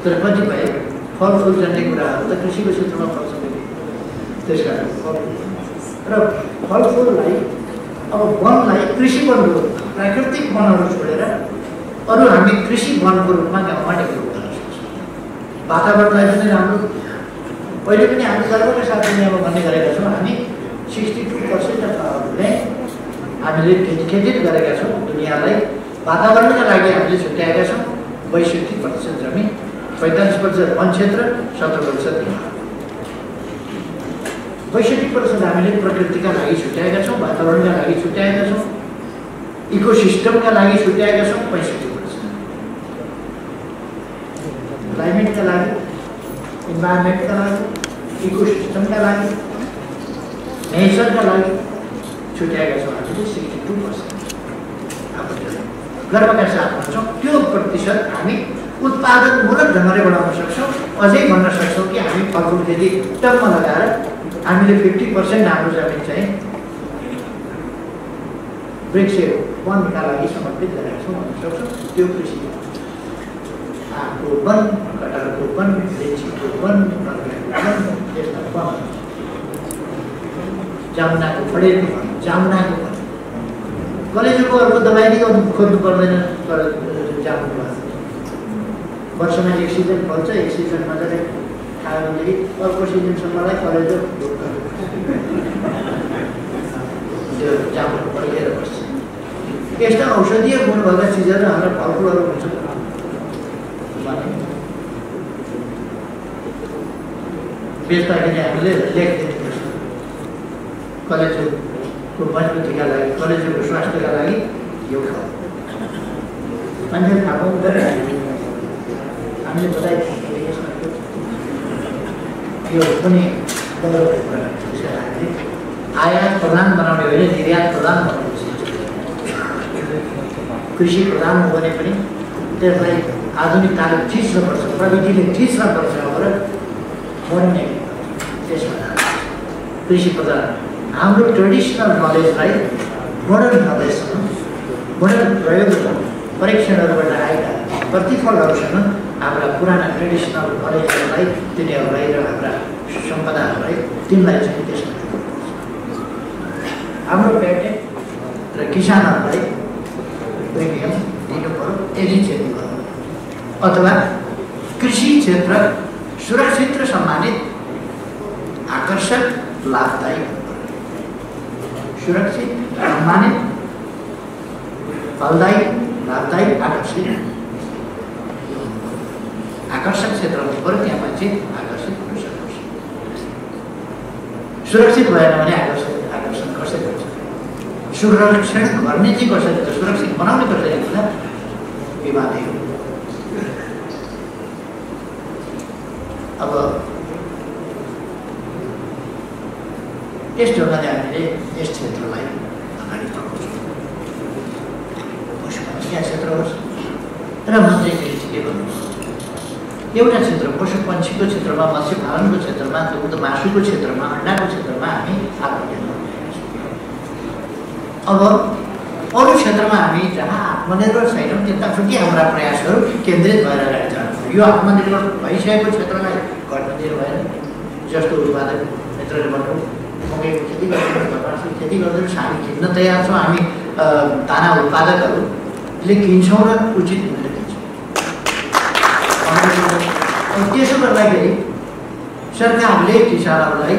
तर कतिपय फलफुल जन्ने कुराहरू त कृषिको क्षेत्रमा फल्छ पनि। त्यसकारण र फलफुललाई अब वनलाई कृषि वनको प्राकृतिक वनहरू छोडेर अरू हामी कृषि वनको रूपमा गाउँमा डेभलप गर्न सक्छौँ। वातावरणलाई पनि राम्रो, पहिले पनि हामी गर्वका साथ दुनियाँमा भन्ने गरेका छौँ, हामी 62% अथवा हामीले खेतित गरेका छौँ। दुनियाँलाई वातावरणका लागि हामीले छुट्याएका छौँ 62% जमिन, 45% वन क्षेत्र, 17% हिमाल। 62% हामीले प्रकृतिका लागि छुट्याएका छौँ, वातावरणका लागि छुट्याएका छौँ, इकोसिस्टमका लागि छुट्याएका छौँ 65%। क्लाइमेटका लागि, इन्भाइरोमेन्टका लागि, इकोसिस्टमका लागि, नेचरका लागि छुट्याएका छौँ हामीले 62%। गर्वका साथ भन्छौँ त्यो प्रतिशत हामी उत्पादनमूलक ढङ्गले बढाउन सक्छौँ। अझै भन्न सक्छौँ कि हामी फलफुल खेती टम्म लगाएर हामीले 50% हाम्रो जमिन चाहिँ वृक्ष वनका लागि समर्पित गरेका छौँ भन्न सक्छौँ। त्यो कृषि आँपको वन, कटहरको वन, लिचीको वन, वन, यस्ता वन, जामुनाको फडेरको वन, जामुनाको वन, कलेजोको अर्को दबाई नै खोज्नु पर्दैन। तर जामुनको वर्षमा एक सिजन फल्छ, एक सिजन मजाले खायो भनेदेखि अर्को सिजनसम्मलाई कलेजो त्यो जामुन बढिएर बस्छ। यस्ता औषधीय गुण भएका चिजहरू हाम्रा फलफुलहरू हुन्छ भने बेच्दाखेरि हामीले लेखिदिनुपर्छ। कलेजोको मजबुतीका लागि, कलेजोको स्वास्थ्यका लागि यो खाऊ। मान्छे खाएको हामीले बताइदिनु यो पनि आयात प्रधान बनाउने होइन, निर्यात प्रधान बनाउने कृषि प्रधान हो भने पनि त्यसलाई आधुनिकताले थिच्नुपर्छ, प्रविधिले थिच्नुपर्छ भनेर बन्ने त्यसमा कृषि प्रधान। हाम्रो ट्रेडिसनल नलेजलाई मोडर्न नलेजसँग, मोडर्न प्रयोगसँग, परीक्षणहरूबाट आएका प्रतिफलहरूसँग हाम्रा पुराना ट्रेडिसनल नलेजहरूलाई, तिनीहरूलाई र हाम्रा सम्पदाहरूलाई, तिनलाई चाहिँ त्यसमा हाम्रो पेटेन्ट र किसानहरूलाई प्रिमियम दिनु पऱ्यो। यदि खेती गर्नु अथवा कृषि क्षेत्र सुरक्षित र सम्मानित, आकर्षक, लाभदायी, सुरक्षित, सम्मानित, फलदायी, लाभदायी, आकर्षित, आकर्षक क्षेत्र हुनु पऱ्यो। त्यहाँ मान्छे आकर्षित हुन सक्छ। सुरक्षित भएन भने आकर्षण कसरी हुन्छ? सुरक्षण गर्ने चाहिँ कसरी, सुरक्षित बनाउने कसरी हुन्छ? विवादै हो। अब यस ढङ्गले हामीले यस क्षेत्रलाई अगाडि बढाउँछौँ। पशुपन्छीका क्षेत्र होस् र मन्त्रीले के भन्नुहुन्छ, एउटा क्षेत्र पशुपन्छीको क्षेत्रमा, मत्स्य पालनको क्षेत्रमा, दुध मासुको क्षेत्रमा, अन्डाको क्षेत्रमा हामी आत्मनिर्भर भएका छौँ। अब अरू क्षेत्रमा हामी जहाँ आत्मनिर्भर छैनौँ त्यतापट्टि हाम्रा प्रयासहरू केन्द्रित भएर जान्छ। यो आत्मनिर्भर भइसकेको क्षेत्रलाई घट्न दिनु भएन। जस्तो उत्पादन क्षेत्रले भनौँ, मकैको खेती गरिदिनुहोस्, कपासको खेती गरिदिनुहोस्, हामी किन्न तयार छौँ। हामी दाना उत्पादकहरूले किन्छौँ र उचित मूल्य दिन्छौँ। त्यसो गर्दाखेरि सरकारले किसानहरूलाई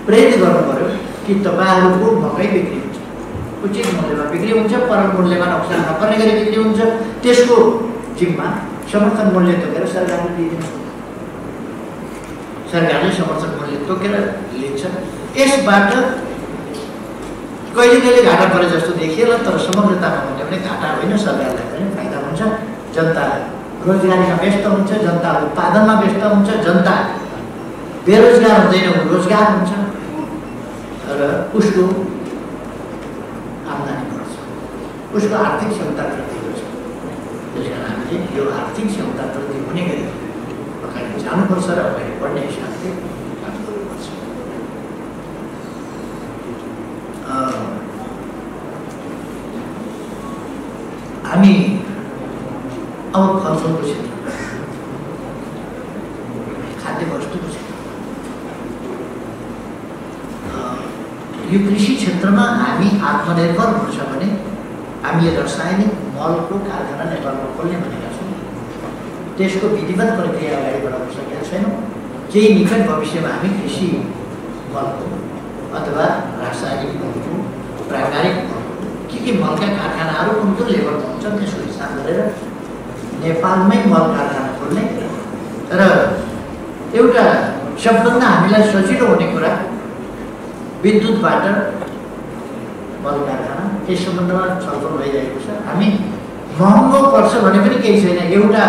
प्रेरित गर्नु पर्यो कि तपाईँहरूको मकै बिक्री हुन्छ, उचित मूल्यमा बिक्री हुन्छ, परम मूल्यमा नोक्सान नपर्ने गरी बिक्री हुन्छ। त्यसको जिम्मा समर्थन मूल्य तोकेर सरकारले दिइदिन्छ। सरकारले समर्थन मूल्य तोकेर लिन्छ। यसबाट कहिले कहिले घाटा परे जस्तो देखिएला, तर समग्रतामा भन्यो भने घाटा होइन, सरकारलाई पनि फाइदा हुन्छ। जनता रोजगारीमा व्यस्त हुन्छ, जनता उत्पादनमा व्यस्त हुन्छ, जनता बेरोजगार हुँदैन, रोजगार हुन्छ र उसको आम्दानी बढ्छ, उसको आर्थिक क्षमता वृद्धि हुन्छ। त्यसकारण हामीले यो आर्थिक क्षमता वृद्धि हुने गरी अगाडि जानुपर्छ र अगाडि बढ्ने हिसाबले काम गर्नुपर्छ। हामी अब फलफुलको क्षेत्र यो कृषि क्षेत्रमा हामी आत्मनिर्भर हुनुपर्छ भने हामी रासायनिक मलको कारखाना नेपालमा खोल्ने भनेका छौँ। त्यसको विधिवत प्रक्रिया अगाडि बढाउन सकेका छैनौँ। केही निकट भविष्यमा हामी कृषि मलको अथवा रासायनिक मलको प्राकृतिक मलको के मलका कारखानाहरू कुन कुन लेभलमा हुन्छ त्यसको हिसाब गरेर नेपालमै मल कारखाना खोल्ने र एउटा सबभन्दा हामीलाई सजिलो हुने कुरा विद्युतबाट मल कारखाना यस सम्बन्धमा छलफल भइरहेको छ। हामी महँगो पर्छ भने पनि केही छैन, एउटा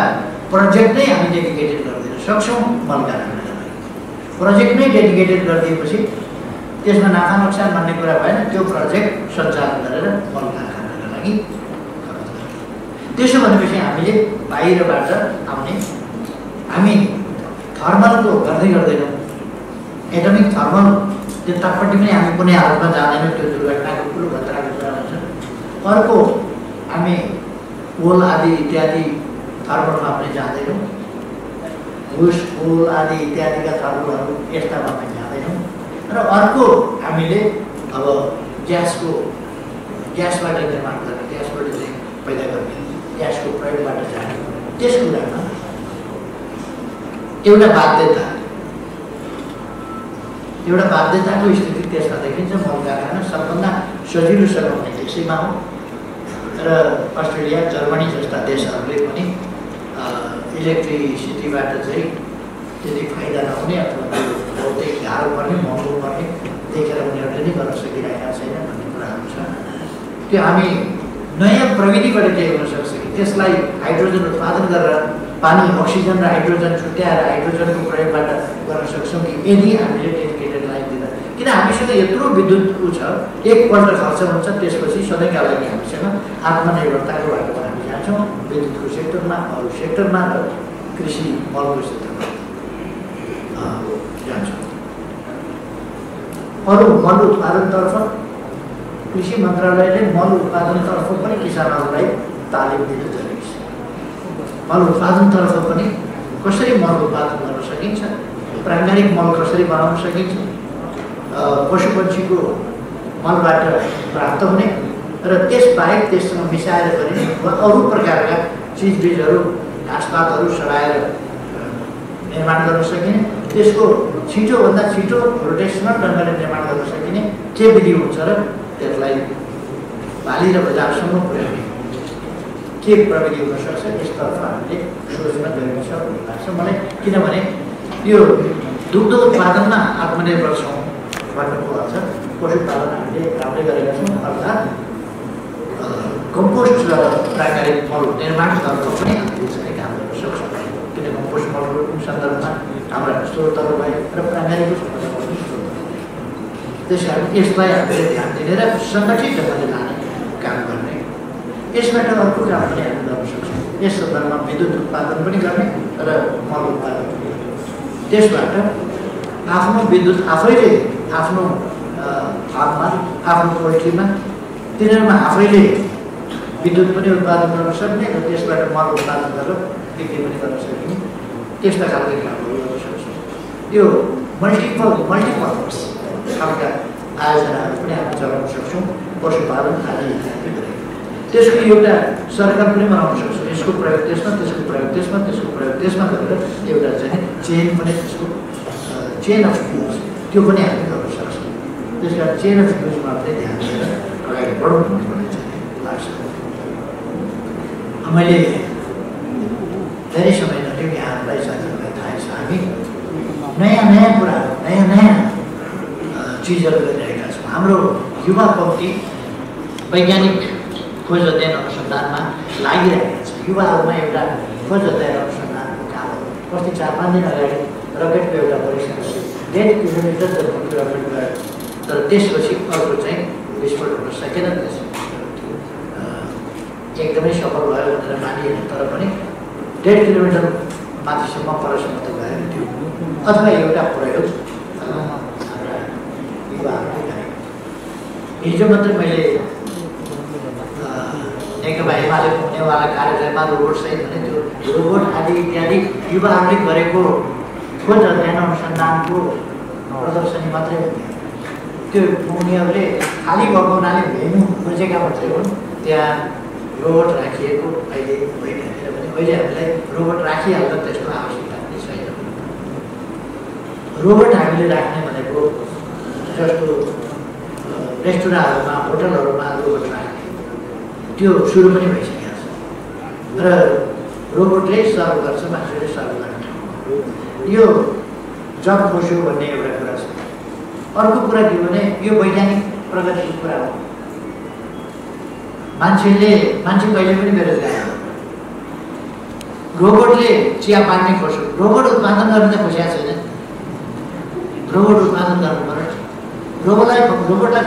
प्रोजेक्ट नै हामी डेडिकेटेड गरिदिन सक्छौँ मल कारखानाका लागि। प्रोजेक्ट नै डेडिकेटेड गरिदिएपछि त्यसमा नाफा नोक्सान भन्ने कुरा भएन, त्यो प्रोजेक्ट सञ्चालन गरेर मल कारखानाका लागि खर्च गर्छौँ। त्यसो भनेपछि हामीले बाहिरबाट आउने हामी थर्मलको गर्दैनौँ, एटमिक थर्मल त्यतापट्टि पनि हामी कुनै हालतमा जाँदैनौँ, त्यो दुर्घटनाको ठुलो खतराको कुरा हुन्छ। अर्को हामी कोल आदि इत्यादि थर्मलमा पनि जाँदैनौँ, घुस कोल आदि इत्यादिका थर्मलहरू यस्तामा पनि जाँदैनौँ। र अर्को हामीले अब ग्यासबाट निर्माण गर्ने, ग्यासबाट चाहिँ पैदा गर्ने, ग्यासको प्रयोगबाट जाने, त्यस कुरामा एउटा बाध्यताको स्थिति त्यसमा देखिन्छ। मल कारखाना सबभन्दा सजिलो हुने देशैमा हो र अस्ट्रेलिया जर्मनी जस्ता देशहरूले पनि इलेक्ट्रिसिटीबाट चाहिँ त्यति फाइदा नहुने अथवा बहुतै गाह्रो पर्ने महँगो पर्ने देखेर उनीहरूले नै गर्न सकिरहेका छैन भन्ने कुराहरू छ। त्यो हामी नयाँ प्रविधिबाट के हुन सक्छ कि त्यसलाई हाइड्रोजन उत्पादन गरेर पानी अक्सिजन र हाइड्रोजन छुट्याएर हाइड्रोजनको प्रयोगबाट गर्न सक्छौँ कि यदि हामीले डेडिकेटेड लाइन दिँदा। किन हामीसँग यत्रो विद्युत छ, एकपल्ट खर्च हुन्छ, त्यसपछि सधैँका लागि हामीसँग आत्मनिर्भरताको बाटोमा हामी जान्छौँ। विद्युतको सेक्टरमा, अरू सेक्टरमा र कृषि मलको क्षेत्रमा जान्छौँ। अरू मल उत्पादनतर्फ कृषि मन्त्रालयले मल उत्पादनतर्फ पनि किसानहरूलाई तालिम दिन जरुरी छ। मल उत्पादनतर्फ पनि कसरी मल उत्पादन गर्न सकिन्छ, प्राकृतिक मल कसरी बनाउन सकिन्छ, पशुपक्षीको मलबाट प्राप्त हुने र त्यसबाहेक त्यससँग मिसाएर गरिने वा अरू प्रकारका चिजबिजहरू घाँसपातहरू सडाएर निर्माण गर्न सकिने, त्यसको छिटोभन्दा छिटो रोटेसनल ढङ्गले निर्माण गर्न सकिने के विधि हुन्छ र त्यसलाई बाली र बजारसम्म पुर्याउने के प्रविधि हुन सक्छ, यसतर्फ हामीले सोच्न जरुरी छ भन्ने लाग्छ मलाई। किनभने यो दुग्ध उत्पादनमा आत्मनिर्भर छौँ भन्नुको अर्थ पशुपालन हामीले राम्रै गरेका छौँ, अर्थात् कम्पोस्ट र प्राकृतिक मल निर्माणतर्फ पनि हामीले चाहिँ काम गर्न सक्छौँ। किन कम्पोस्ट मलको सन्दर्भमा हाम्रा स्रोतहरू भए र प्राकृतिक सन्दर्भमा पनि स्रोतहरू भए। त्यस कारण यसलाई हामीले ध्यान दिने र सङ्गठित ढङ्गले लाने काम गर्ने, यसबाट अर्को काम पनि हामी गर्न सक्छौँ। यस सन्दर्भमा विद्युत उत्पादन पनि गर्ने र मल उत्पादन पनि गर्ने। त्यसबाट आफ्नो विद्युत आफैले आफ्नो फार्ममा, आफ्नो पोल्ट्रीमा, तिनीहरूमा आफैले विद्युत पनि उत्पादन गर्न सक्ने र त्यसबाट मल उत्पादन गरेर बिक्री पनि गर्न सकिने, त्यस्ता खालको कामहरू गर्न सक्छौँ। यो मल्टिपर्पज खालका आयोजनाहरू पनि हामी चलाउन सक्छौँ। पशुपालन आदि त्यसको एउटा सरकार पनि बनाउन सक्छौँ। यसको प्रयोग त्यसमा, त्यसको प्रयोग त्यसमा, त्यसको प्रयोग त्यसमा गरेर एउटा चाहिँ चेन पनि, त्यसको चेन अफ युज त्यो पनि हामी गर्न सक्छौँ। त्यस कारण चेन अफ युजमा पनि ध्यान दिएर अगाडि बढौँ भन्ने चाहिँ लाग्छ। मैले धेरै समय नलियो, यहाँहरूलाई साथीहरूलाई थाहै छ, हामी नयाँ कुराहरू, नयाँ चिजहरू गरिरहेका छौँ। हाम्रो युवा पक्ति वैज्ञानिक खोज अध्ययन अनुसन्धानमा लागिरहेका छ। युवाहरूमा एउटा खोज अध्ययन अनुसन्धानको कामहरू अस्ति 4-5 दिन अगाडि रकेटको एउटा परीक्षण 1.5 किलोमिटर जति रकेट गयो, तर त्यसपछि अर्को चाहिँ विस्फोट हुन सकेन। एकदमै सफल भयो भनेर मानिएन, तर पनि 1.5 किलोमिटर माथिसम्म परसम्म त गएको थियो। अथवा एउटा प्रयोग हाम्रा युवाहरूले गरे। हिजो मात्रै मैले नेकपा एमालेको हुनेवाला कार्यालयमा रोबोट सहित भने त्यो रोबोट आदि इत्यादि युवाहरूले गरेको खोज अध्ययन अनुसन्धानको प्रदर्शनी मात्रै हुन्थ्यो। त्यो उनीहरूले खाली भएको हुनाले भेन्यू खोजेका मात्रै हुन्, त्यहाँ रोबोट राखिएको अहिले होइन। किनभने अहिले हामीलाई रोबोट राखिहाल्दा त्यसको आवश्यकता पनि छैन। रोबोट हामीले राख्ने भनेको जस्तो रेस्टुरेन्टहरूमा होटलहरूमा रोबोट राख्ने त्यो सुरु पनि भइसकेको छ र रोबोटले सर्भ गर्छ, मान्छेले सर्भ गर्ने। यो जब खोस्यो भन्ने एउटा कुरा छ। अर्को कुरा के भने यो वैज्ञानिक प्रगतिको कुरा हो। मान्छे कहिले पनि बेरोजगार हो। रोबोटले चिया पार्ने खोज्यो, रोबोट उत्पादन गर्न त खोजेको छैन। रोबोट उत्पादन गर्नु पर्यो। रोबोटलाई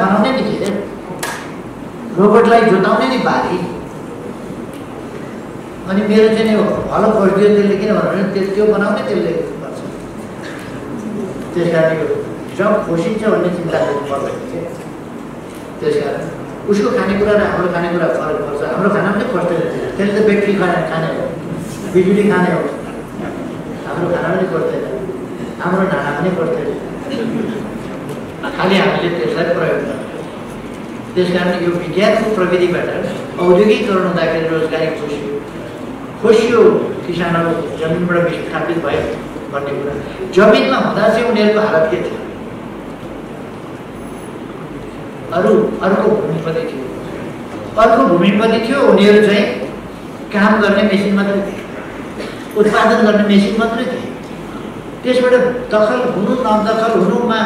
बनाउने नि के, रोबोटलाई जोताउने नि बारी। अनि मेरो चाहिँ नि हलो खोजिदियो त्यसले, किन भन्नु त्यो बनाउने त्यसले गर्छ। त्यस कारण यो जब खोसिन्छ भन्ने चिन्ता गर्नु पर्दैन। त्यस कारण उसको खानेकुरा र हाम्रो खानेकुरा फरक पर्छ। हाम्रो खाना पनि खोज्दैन, त्यसले त ब्याट्री खाने हो, बिजुली खाने हो। हाम्रो खाना पनि खोज्दैन, हाम्रो ढाँडा पनि खोज्दैन, खालि हामीले त्यसलाई प्रयोग गर्छौँ। त्यस कारण यो विज्ञानको प्रविधिबाट औद्योगिकरण हुँदाखेरि रोजगारी खोसियो, किसानहरू जमिनबाट विस्थापित भयो भन्ने कुरा। जमिनमा हुँदा चाहिँ उनीहरूको हालत के थियो? अर्को भूमिपति थियो, उनीहरू चाहिँ काम गर्ने मेसिन मात्रै थिए, उत्पादन गर्ने मेसिन मात्रै थिए। त्यसबाट दखल हुनु नदखल हुनुमा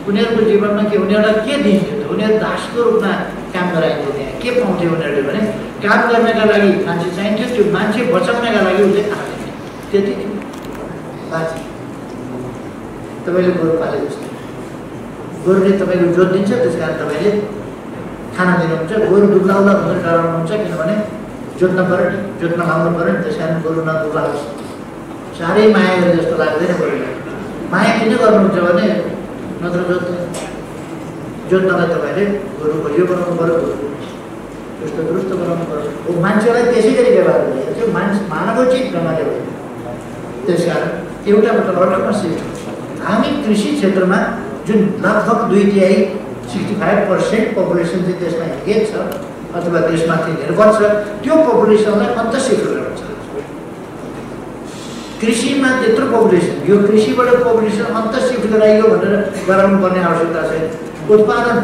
उनीहरूको जीवनमा के, उनीहरूलाई के दिन्थ्यो त? उनीहरू दासको रूपमा काम गराइन्थ्यो। त्यहाँ के पाउँथ्यो उनीहरूले भने काम गर्नका लागि मान्छे चाहिन्थ्यो, त्यो मान्छे बचाउनका लागि उसले खाना दिन्थ्यो, त्यति थियो। बाँची तपाईँले गोरु पाले जस्तो, गोरुले तपाईँको जोत दिन्छ, त्यस कारण तपाईँले खाना दिनुहुन्छ। गोरु दुब्लाउला भनेर डराउनुहुन्छ, किनभने जोत्न पऱ्यो नि, जोत्न लाउनु पऱ्यो नि। त्यस कारण गोरु नदुब्लाओस्। साह्रै माया गरे जस्तो लाग्दैन गोरुलाई। माया किन गर्नुहुन्छ भने नत्र जोत्नलाई तपाईँले गोरु खोजियो बनाउनु पऱ्यो, दुरुस्त बनाउनु पऱ्यो। मान्छेलाई त्यसै गरी व्यवहार गरिन्छ, मानवोचित ढङ्गले होइन। त्यस कारण एउटाबाट अर्कोमा सिफ्ट हुन्छ। हामी कृषि क्षेत्रमा जुन लगभग 2/3 65% पपुलेसन चाहिँ त्यसमा एंगेज छ अथवा त्यसमाथि निर्भर छ, त्यो पपुलेसनलाई अन्त सिफ्ट गराउँछ। कृषिमा त्यत्रो पपुलेसन, यो कृषिबाट पपुलेसन अन्त सिफ्ट गराइयो भनेर गराउनु पर्ने आवश्यकता छैन। उत्पादन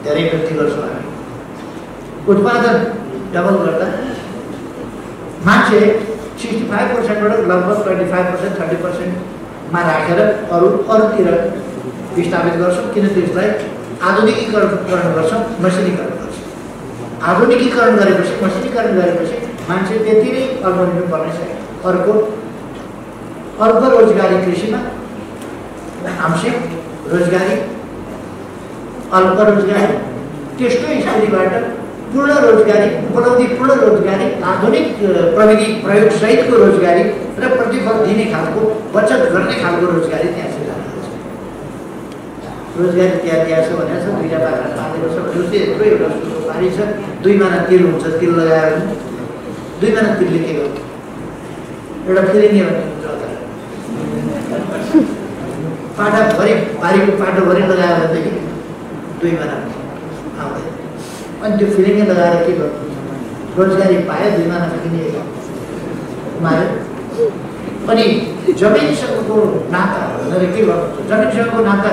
धेरै वृद्धि गर्छौँ हामी, उत्पादन डबल गर्दा मान्छे 65%बाट लगभग 25% 30%मा राखेर अरूतिर विस्थापित गर्छौँ। किन त्यसलाई आधुनिकीकरण गर्छौँ, मसिनीकरण गर्छौँ। आधुनिकीकरण गरेपछि, मसिनीकरण गरेपछि मान्छे त्यति नै अल्मलिनु पर्ने छैन। अर्को रोजगारी कृषिमा आंशिक रोजगारी, अल्प रोजगारी, त्यस्तो स्थितिबाट पूर्ण रोजगारी, पूर्ण रोजगारी, आधुनिक प्रविधि प्रयोग सहितको रोजगारी र प्रतिफल दिने खालको, बचत गर्ने खालको रोजगारी त्यहाँ चाहिँ लाग्छ। रोजगारी त्यहाँ छ भनेर छ, 2टा बाख्रा पालेको छ भने चाहिँ यत्रो एउटा बारी छ, 2 माना तिल हुन्छ, तिल लगाएर 2 माना तिलले के गर्छ? एउटा फिलिङ्गे भन्ने हुन्छ, पाटाभरि बारीको पाटोभरि लगायो भनेदेखि 2 माना आउँदैन। अनि त्यो फिलिङ्गे लगाएर के गर्नु? रोजगारी पायो, 2 माना किने मायो। अनि जमिनसँगको नाता भनेर के गर्नुहुन्छ? जमिनसँगको नाता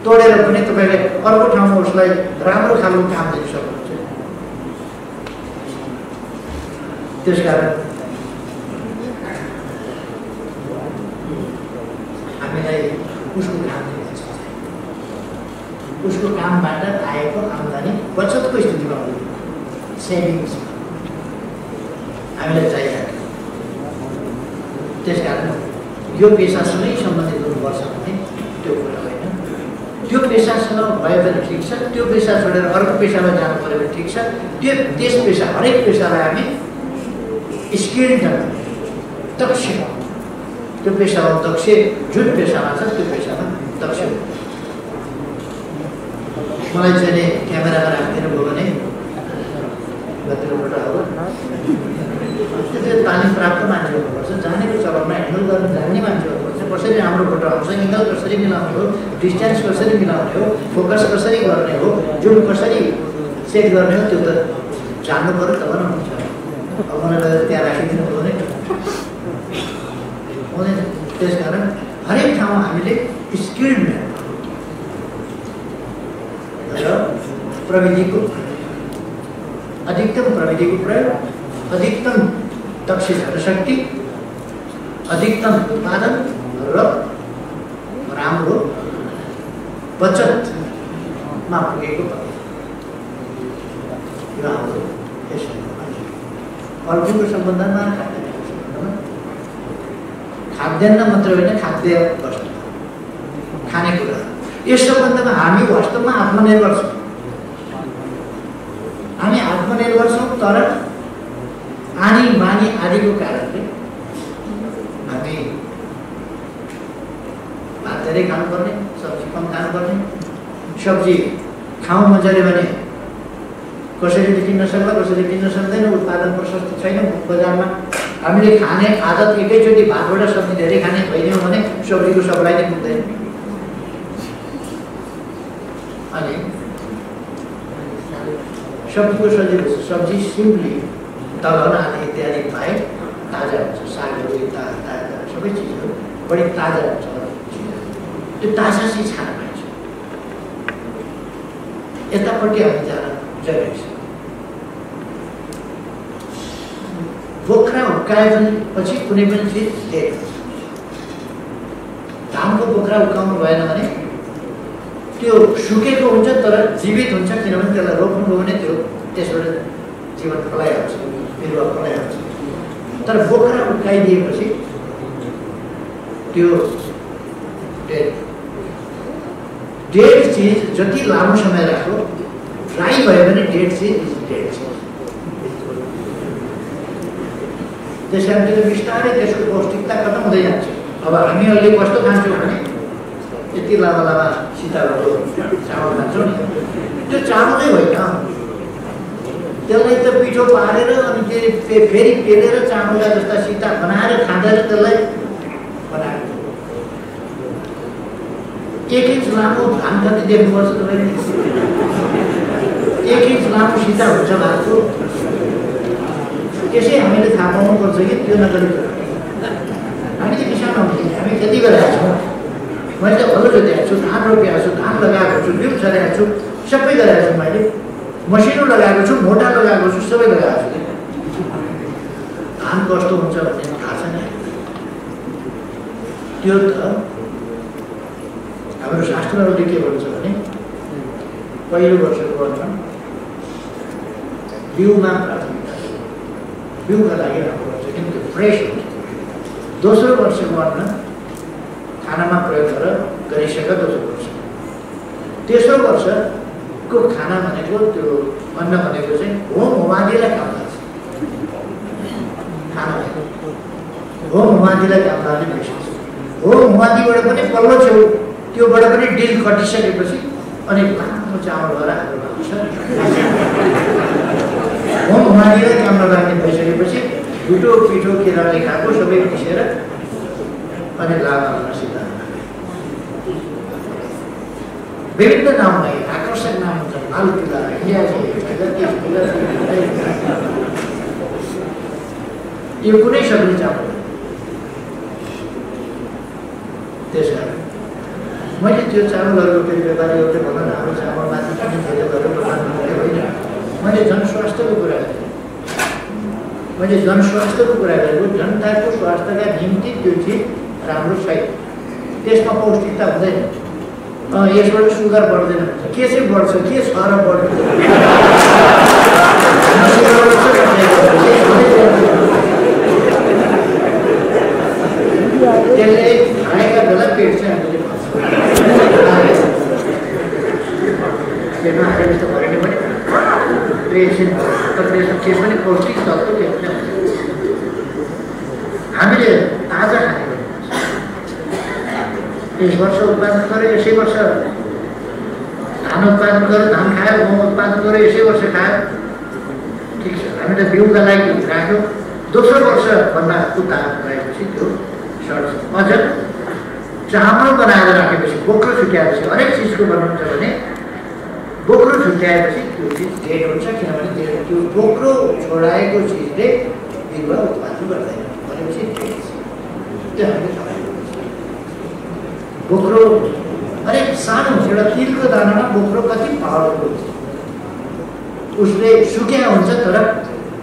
तोडेर पनि तपाईँले अर्को ठाउँमा उसलाई राम्रो खालको काम दिन सक्नुहुन्छ। त्यसकारण हामीलाई उसको काम दिन्छ, उसको कामबाट आएको आम्दानी बचतको स्थितिमा हो, सेभिङ्स हामीलाई चाहिरहेको। त्यसकारण यो पेसासँगै सम्बन्धित हुनुपर्छ भने त्यो कुरा होइन। त्यो पेसासँग भयो भने ठिक छ, त्यो पेसा छोडेर अर्को पेसामा जानु पऱ्यो भने ठिक छ। त्यस पेसा, हरेक पेसालाई हामी स्किल्ड दक्ष, त्यो पेसामा दक्ष, जुन पेसामा छ त्यो पेसामा दक्ष। मलाई चाहिँ नि क्यामेरामा राखिदिनु भयो भने गतिबाट हो, त्यो तालिम प्राप्त मान्छे हुनुपर्छ, जानेको चलनमा ह्यान्डल गर्न जान्ने मान्छे हुनुपर्छ। कसरी राम्रो फोटो आउँछ, एङ्गल कसरी मिलाउने हो, डिस्टेन्स कसरी मिलाउने हो, फोकस कसरी गर्ने हो, जुम कसरी सेट गर्ने हो, त्यो त जान्नु पऱ्यो तब न हुन्छ। अब मलाई त्यहाँ राखिदिनु पर्ने हुँदैन। त्यस कारण हरेक ठाउँमा हामीले स्किल्ड म्यान र प्रविधिको अधिकतम प्रविधिको प्रयोग, अधिकतम दक्ष जनशक्ति, अधिकतम उत्पादन र राम्रो बचतमा पुगेको यो हाम्रो फलफुलको सम्बन्धमा, खाद्यान्न मात्र होइन, खाद्य वस्तु, खानेकुरा, यस सम्बन्धमा हामी वास्तवमा आत्मनिर्भर छौँ। हामी आत्मनिर्भर छौँ, तर आनी बानी आदिको कारणले हामी भात धेरै खानुपर्ने, सब्जी कम खानुपर्ने। सब्जी खाउँ मजाले भने कसैले किन्न सक्ला, कसैले किन्न सक्दैन, उत्पादन प्रशस्त छैन बजारमा। हामीले खाने आदत एकैचोटि भातबाट सब्जी धेरै खाने भइदियौँ भने सब्जीको सप्लाई नै पुग्दैन। अनि सब्जीको सजिलो, सब्जी सिम्पली दलहन आदि इत्यादि पाए ताजा हुन्छ, सागहरू ताजा सबै चिजहरू बढी ताजा हुन्छ। त्यो ताजा चिज खान पाइन्छ। यतापट्टि हामी जान जरुरी छ। बोक्रा हुर्काएपछि कुनै पनि चिज डेड हुन्छ। धानको बोक्रा हुर्काउनु भएन भने त्यो सुकेको हुन्छ तर जीवित हुन्छ, किनभने त्यसलाई रोप्नु हो भने त्यो त्यसबाट जीवन फलाइहाल्छ, बिरुवा फलाइहाल्छ। तर बोक्रा हुर्काइदिएपछि त्यो डेड चिज जति लामो समय राख्यो, ड्राई भयो भने डेड चिज इज डेड चिज। त्यस कारण त्यो बिस्तारै त्यसको पौष्टिकता खत्म हुँदै जान्छ। अब हामी अहिले कस्तो खान्छौँ भने यति लामा लामा सिताहरूको चामल खान्छौँ नि, त्यो चामलै होइन, त्यसलाई त पिठो पारेर अनि फेरि पेलेर चामलका जस्ता सिता बनाएर खाँदैन, त्यसलाई बनाएको 1 इन्च लामो धान कति देख्नुपर्छ तपाईँले? 1 इन्च लामो सिता हुन्छ भातको। त्यसै हामीले थाहा पाउनुपर्छ कि त्यो नगरी हामी चाहिँ किसान हो, हामी खेती गरिरहेको छौँ। मैले हलो जोतेको छु, धान रोपेको छु, धान लगाएको छु, बिउ छरेको छु, सबै गरेको छु। मैले मसिनो लगाएको छु, मोटा लगाएको छु, सबै लगाएको छु। धान कस्तो हुन्छ भन्ने थाहा छैन। त्यो त हाम्रो शास्त्रहरूले के भन्छ भने पहिलो वर्षको वर्षमा बिउमा प्राथमिकता, बिउका लागि राम्रो हुन्छ किनकि फ्रेस हुन्छ। दोस्रो वर्षको अन्न खानामा प्रयोग गरिसक्यो दोस्रो वर्ष। तेस्रो वर्षको खाना भनेको त्यो अन्न भनेको चाहिँ होम होमादिलाई काम लाग्छ। खाना होम होमादिलाई काम लाग्ने पैसा होम होमादिबाट पनि पल्लो छेउ त्योबाट पनि डिल कटिसकेपछि अनि लामो चामल भएर हाम्रो आउँछ। होम होमादिलाई काम लाग्ने भइसकेपछि झुटो पिठो केराले खाएको सबै पिसेर अनि लामा सिधा विभिन्न नाममा आकर्षक नाम हुन्छ। लाल किला, यो कुनै सक्ने चामल। त्यस कारण मैले त्यो चामलहरूको फेरि व्यापारीहरूले भन्न हाम्रो चामलमाथि पनि धेरै गरेर होइन, मैले जनस्वास्थ्यको कुरा गरेँ। मैले जनस्वास्थ्यको कुरा गरेको, जनताको स्वास्थ्यका निम्ति त्यो चिज राम्रो छैन, त्यसमा पौष्टिकता हुँदैन। यसबाट सुगर बढ्दैन, के चाहिँ बढ्छ, के छ र बढ्छ? त्यसले खाएका बेला पेट चाहिँ हामीले पेटमा हालेर जस्तो गरेर पनि तर त्यसमा के पनि पौष्टिक तत्त्व के पनि हामीले ताजा खाने गर्नुपर्छ। यस वर्ष उत्पादन गऱ्यो, यसै वर्ष धान उत्पादन गऱ्यो, धान खायो, गहुँ उत्पादन गऱ्यो, यसै वर्ष खायो, ठिक छ। हामीले बिउका लागि राख्यो, दोस्रो वर्षभन्दा उता गएपछि त्यो सर्छ। अझ चामल बनाएर राखेपछि बोक्रो छुट्याएपछि हरेक चिजको बनाउँछ भने बोक्रो छुट्याएपछि त्यो चिज डेड हुन्छ, किनभने त्यो बोक्रो छोडाएको चिजले बिरुवा उत्पादन गर्दैन भनेपछि त्यो हामीले थाहा पाइन्छ। बोक्रो हरेक सानो एउटा तिलको दानामा बोक्रो कति पावरफुल हुन्छ, उसले सुक्या हुन्छ तर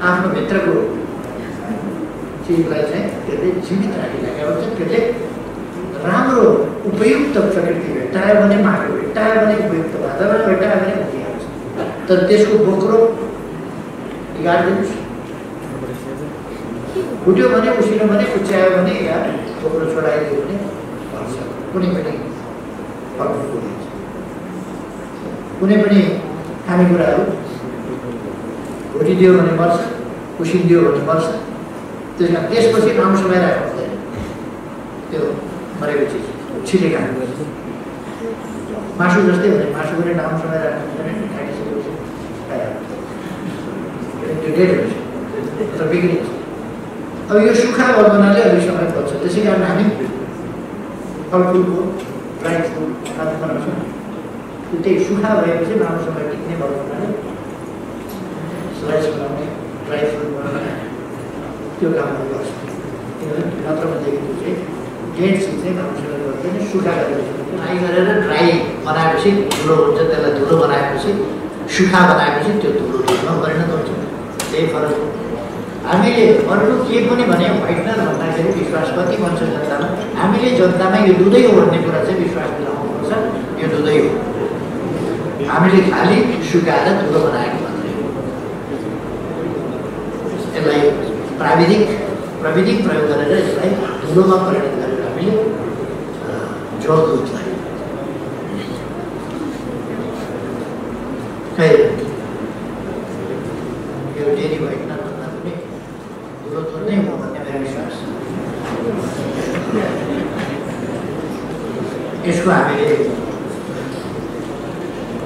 आफ्नो भित्रको चिजलाई चाहिँ त्यसले जीवित राखिरहेको हुन्छ। त्यसले राम्रो उपयुक्त प्रकृति भेट्टायो भने माटो भेट्टायो भने उपयुक्त वातावरण भेट्टायो भने उठिहाल्छ। तर त्यसको बोक्रो बिगाडिदिनुहोस्, उठ्यो भने उसिनो भने उच्यायो भने या बोक्रो छोडाइदियो भने भन्छ कुनै पनि फलफुल हुन्छ। कुनै पनि खानेकुराहरू भुटिदियो भने मर्छ, उसिनिदियो भने मर्छ। त्यस कारण त्यसपछि लामो समय राख्नु हुँदैन, त्यो मरेको चिज छिटै खानु पर्छ। मासु जस्तै हो भने मासु पनि लामो समय राख्नु हुँदैन, खाइसकेपछि खाइहाल्छ, त्यो डेड हुन्छ तर बिग्रिन्छ। अब यो सुक्खा बनाउनाले अलिक समय पर्छ, त्यसै कारण हामी फलफुलको ड्राई फ्रुट खानु बनाउँछौँ। त्यही सुक्खा भएपछि लामो समय टिक्ने बनाउनाले स्लाइस बनाउने, ड्राई फ्रुट बनाउने त्यो कामहरू गर्छ। किनभने नत्र भनेदेखि चाहिँ डेड चिज चाहिँ लामो समय गर्दैन, सुक्खा गरेर ड्राई गरेर ड्राई बनाएपछि धुलो हुन्छ, त्यसलाई धुलो बनाएपछि सुक्खा बनाएपछि त्यो धुलो धुलोमा परिणत हुन्छ। त्यही फरक हो। हामीले अर्को के पनि भने व्हाइटनर भन्दाखेरि विश्वास कति भन्छ जनतामा, हामीले जनतामा यो दुधै हो भन्ने कुरा चाहिँ विश्वास दिलाउनुपर्छ। यो दुधै हो, हामीले खालि सुकाएर धुलो बनाएको मात्रै हो। यसलाई प्राविधिक प्रयोग गरेर यसलाई धुलोमा परिणत गरेर हामीले झोल दुधलाई यो डेरी व्हाइटनर भन्दा पनि धुलो दुध नै हो भन्ने मेरो विश्वास। यसको हामीले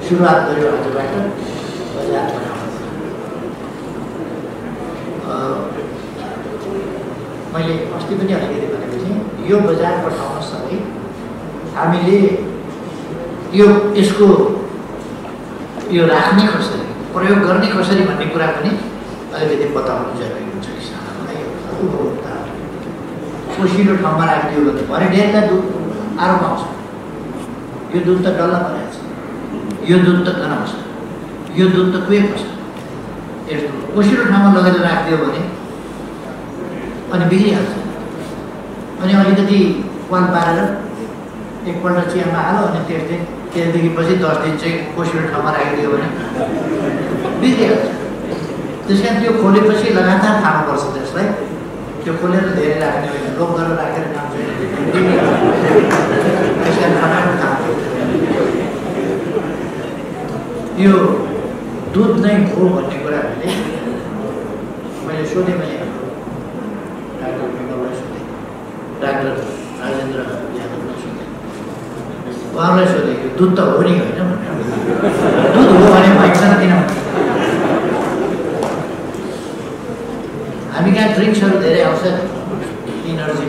सुरुवात गर्यो आजबाट बजार बनाउन। मैले अस्ति पनि अलिकति भनेको थिएँ, यो बजार पठाउन सबै हामीले यसको यो राख्ने कसरी, प्रयोग गर्ने कसरी भन्ने कुरा पनि अलिकति बताउनु जरुरी हुन्छ किसानहरूलाई। उपभोक्ता ओसिलो ठाउँमा राखिदियो भने भरे ढेरलाई दुध आरोप आउँछ, यो दुध त डल्ला बनाएको छ, यो दुध त गनाउँछ, यो दुध त कुहेको छ। यस्तो ओसिलो ठाउँमा लगेर राखिदियो भने अनि बिग्रिहाल्छ। अनि अलिकति वाल पारेर एकपल्ट चियामा हाल्यो अनि त्यसदेखि पछि 10 दिन चाहिँ ओसिलो ठाउँमा राखिदियो भने बिग्रिहाल्छ। त्यस कारण त्यो खोलेपछि लगातार खानुपर्छ त्यसलाई। त्यो खोलेर धेरै राख्ने होइन, लोक गरेर राखेर काम छैन। त्यस कारण फटाफट खानु। यो दुध नै हो भन्ने कुरा मैले सोधेँ, मैले डाक्टर विमललाई सोधेँ, डाक्टर राजेन्द्र यादवलाई सोधेँ, उहाँलाई सोधेँ कि दुध त हो नि होइन भनेर। दुध हो भने भइन्छ किन भन्नु। हामी कहाँ ड्रिङ्क्सहरू धेरै आउँछ, इनर्जी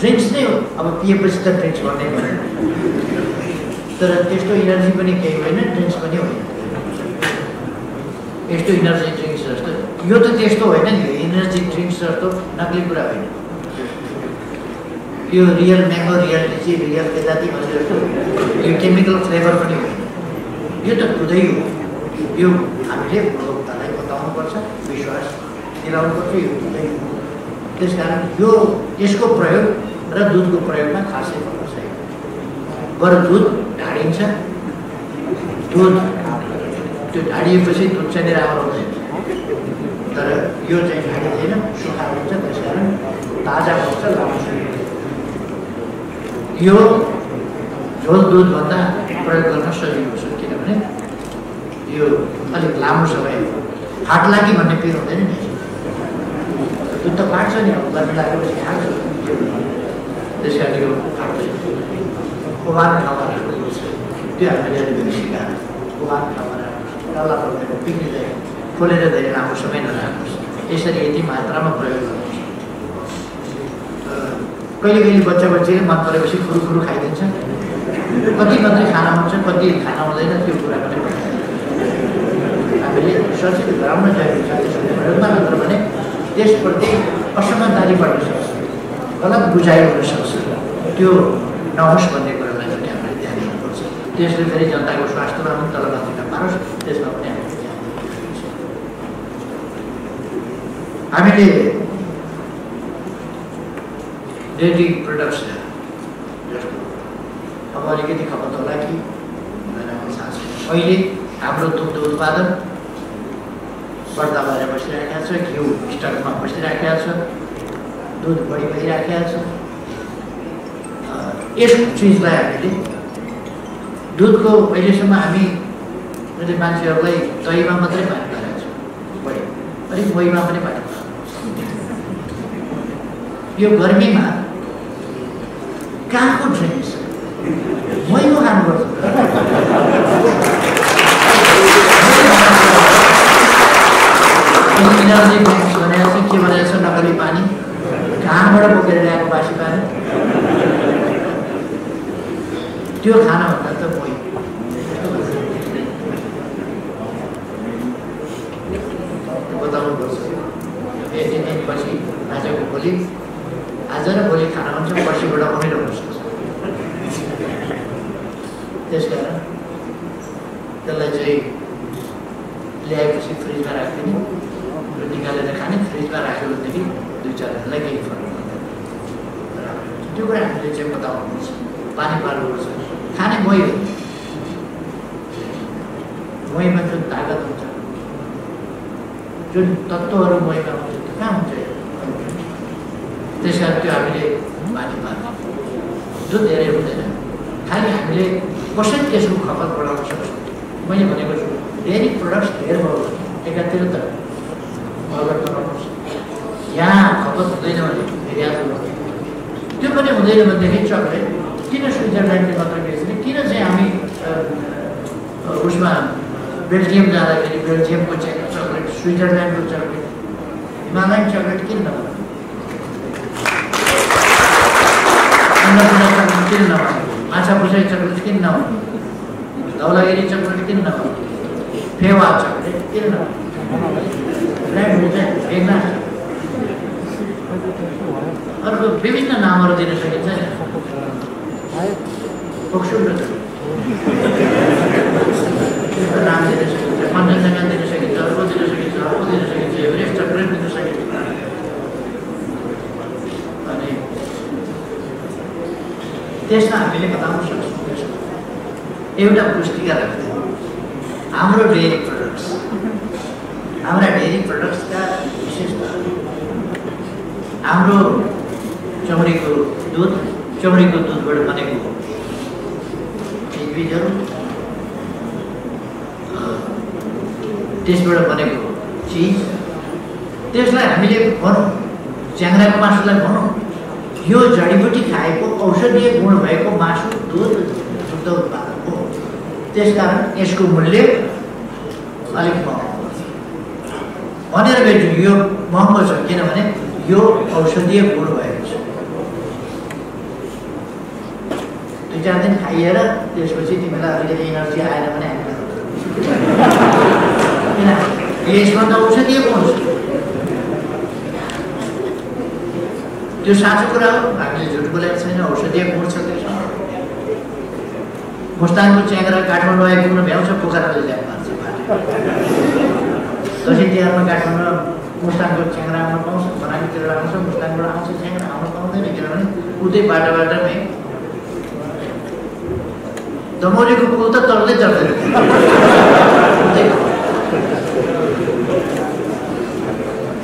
ड्रिङ्क्स नै हो। अब पिएपछि त ड्रिङ्क्स भन्ने पऱ्यो, तर त्यस्तो इनर्जी पनि केही होइन, ड्रिङ्क्स पनि होइन। यस्तो इनर्जी ड्रिङ्क्स जस्तो यो त त्यस्तो होइन नि, इनर्जी ड्रिङ्क्स जस्तो नक्ली कुरा होइन। यो रियल म्याङ्गो, रियल लिची, रियल तेजाती भने जस्तो यो केमिकल फ्लेभर पनि होइन। यो त दुधै हो। यो हामीले उपभोक्तालाई बताउनुपर्छ, विश्वास दिलाउनुपर्छ, यो दुधै हो। त्यस कारण यसको प्रयोग र दुधको प्रयोगमा खासै फरक छैन। बरु दुध ढाडिन्छ, दुध त्यो ढाडिएपछि दुध चाहिँ राम्रो हुँदैन, तर यो चाहिँ ढाडिँदैन, सुक्खा हुन्छ। त्यस कारण ताजा हुन्छ, लामो समय। यो झोल दुधभन्दा प्रयोग गर्न सजिलो छ, किनभने यो अलिक लामो समय फाट्ला कि भन्ने पिर हुँदैन नि। दुध त फाट्छ नि, अब गर्मी लागेपछि खान्छ। त्यस कारण यो फाट्दैन। ओभान ठाउँमा राख्नुपर्छ, त्यो हामीले अलिकति सिकाएर ओभान ठाउँमा राख्नुपर्छ, डल्ला पर्दैन, पिग्लिँदैन, खोलेर धेरै लामो समय नराख्नुहोस्। यसरी यति मात्रामा प्रयोग गर्नुहोस्। कहिले कहिले बच्चाले मन परेपछि खुरुखुरु खाइदिन्छ, कति मात्रै खाना हुन्छ कति खाना हुँदैन त्यो कुरा पनि हामीले सचेत गराउन जरुरी छ। त्यसको प्रयोगमा मात्र भने त्यसप्रति असमझदारी बढ्न सक्छ, गलत बुझाइ हुन सक्छ, त्यो नहोस् भन्ने कुरालाई पनि हामीले ध्यान दिनुपर्छ। त्यसले फेरि जनताको स्वास्थ्यमा पनि तलमाथि नपारोस्, त्यसमा पनि हामीले ध्यान दिनुपर्छ। हामीले डेयरी प्रोडक्ट्स जस्तो अब अलिकति खपत होला कि अहिले हाम्रो दुग्ध उत्पादन बढ्दा भएर बसिरहेको छ, घिउ स्टकमा बसिरहेको छ, दुध बढी भइरहेको छ। यस चिजलाई हामीले दुधको अहिलेसम्म हामी मान्छेहरूलाई दहीमा मात्रै पानी पारेको छौँ, बढी अलिक मोहीमा पनि पानी पार्छ। यो गर्मीमा कहाँको ड्रिङ्क्स मोहीमा खानुपर्छ। इनर्जी ड्रिङ्क्स भनेको चाहिँ के भनेको छ, नकली पानी, कहाँबाट बोकेर ल्याएको बासी पानी, त्यो खानाभन्दा त मोही। बताउनुपर्छ यति दिनपछि आजको भोलि, आज र भोलि खाना हुन्छ, पर्सिबाट अमिलो हुन सक्छ। त्यसकारण त्यसलाई चाहिँ ल्याएपछि फ्रिजमा राखिदिने र निकालेर खाने, फ्रिजमा राख्यो भनेदेखि 2-4 दिनलाई केही फरक पर्दैन। त्यो कुरा हामीले चाहिँ बताउनुपर्छ, पानी पार्नुपर्छ। खाने मोही हो, मोहीमा जुन तागत हुन्छ, जुन तत्त्वहरू मोहीमा हुन्छ त्यो कहाँ हुन्छ? त्यस कारण त्यो हामीले पानी पार्नु, जो धेरै हुँदैन। खालि हामीले कसरी त्यसको खपत बढाउन सक्छौँ। मैले भनेको छु डेयरी प्रोडक्ट्स धेर भयो एकातिर त अवगत गराउनुपर्छ। यहाँ खपत हुँदैन भने निर्यात हुनु, त्यो पनि हुँदैन भनेदेखि चक्लेट किन स्विजरल्यान्डले मात्र बेच्ने, किन चाहिँ हामी उसमा बेल्जियम जाँदाखेरि बेल्जियमको चक्लेट, स्विजरल्यान्डको चक्लेट, हिमालयन चक्लेट किन नभने, अन्नपूर्ण चक्लेट किन नभने, माछा पुसाई चक्लेट किन नभने, धौलागिरी चक्लेट किन नभने, फेवा चक्लेट किन नभने, ब्रान्डहरू चाहिँ भेट्न अर्को विभिन्न नामहरू दिन सकिन्छ नि। फोक्सुल नाम दिन सकिन्छ, कञ्चनजङ्घा दिन सकिन्छ, अर्को दिन सकिन्छ, अर्को दिन सकिन्छ, एभरेस्ट चक्लेट दिन सकिन्छ। अनि त्यसमा हामीले बताउन सक्छौँ। एउटा पुस्तिका राख्दै हाम्रो डेयरी प्रोडक्ट्स, हाम्रा डेयरी प्रोडक्ट्सका विशेषता हाम्रो चौरीको दुध, चौरीको दुधबाट बनेको चिजबिजहरू, त्यसबाट बनेको चिज, त्यसलाई हामीले भनौँ च्याङ्राको मासुलाई भनौँ यो जडीबुटी खाएको औषधीय गुण भएको मासु, दुध, दुग्ध उत्पादन हो। त्यसकारण यसको मूल्य अलिक महँगो भनेर बेच्नु। यो महँगो छ किनभने यो औषधीय गुण भएको छ। 2-4 दिन खाइएर त्यसपछि तिमीलाई अलिकति एनर्जी आएन भने किन यसमा त औषधीय गुण छ। त्यो साँचो कुरा हो, हामीले झुट बोलेको छैन, औषधीय गुण छ त्यसमा। मुस्ताङको च्याङ्रा काठमाडौँ आइपुग्न भ्याउँछ, पोखराले ल्याउनु पर्छ। दसैँ तिहारमा काठमाडौँ मुस्ताङको च्याङ्रा आउन पाउँछ, बनानीतिर आउँछ, मुस्ताङबाट आउँछ च्याङ्रा आउन पाउँदैन किनभने उतै बाटाबाटमै दमौलीको पुल त चढ्दै चढ्दैन।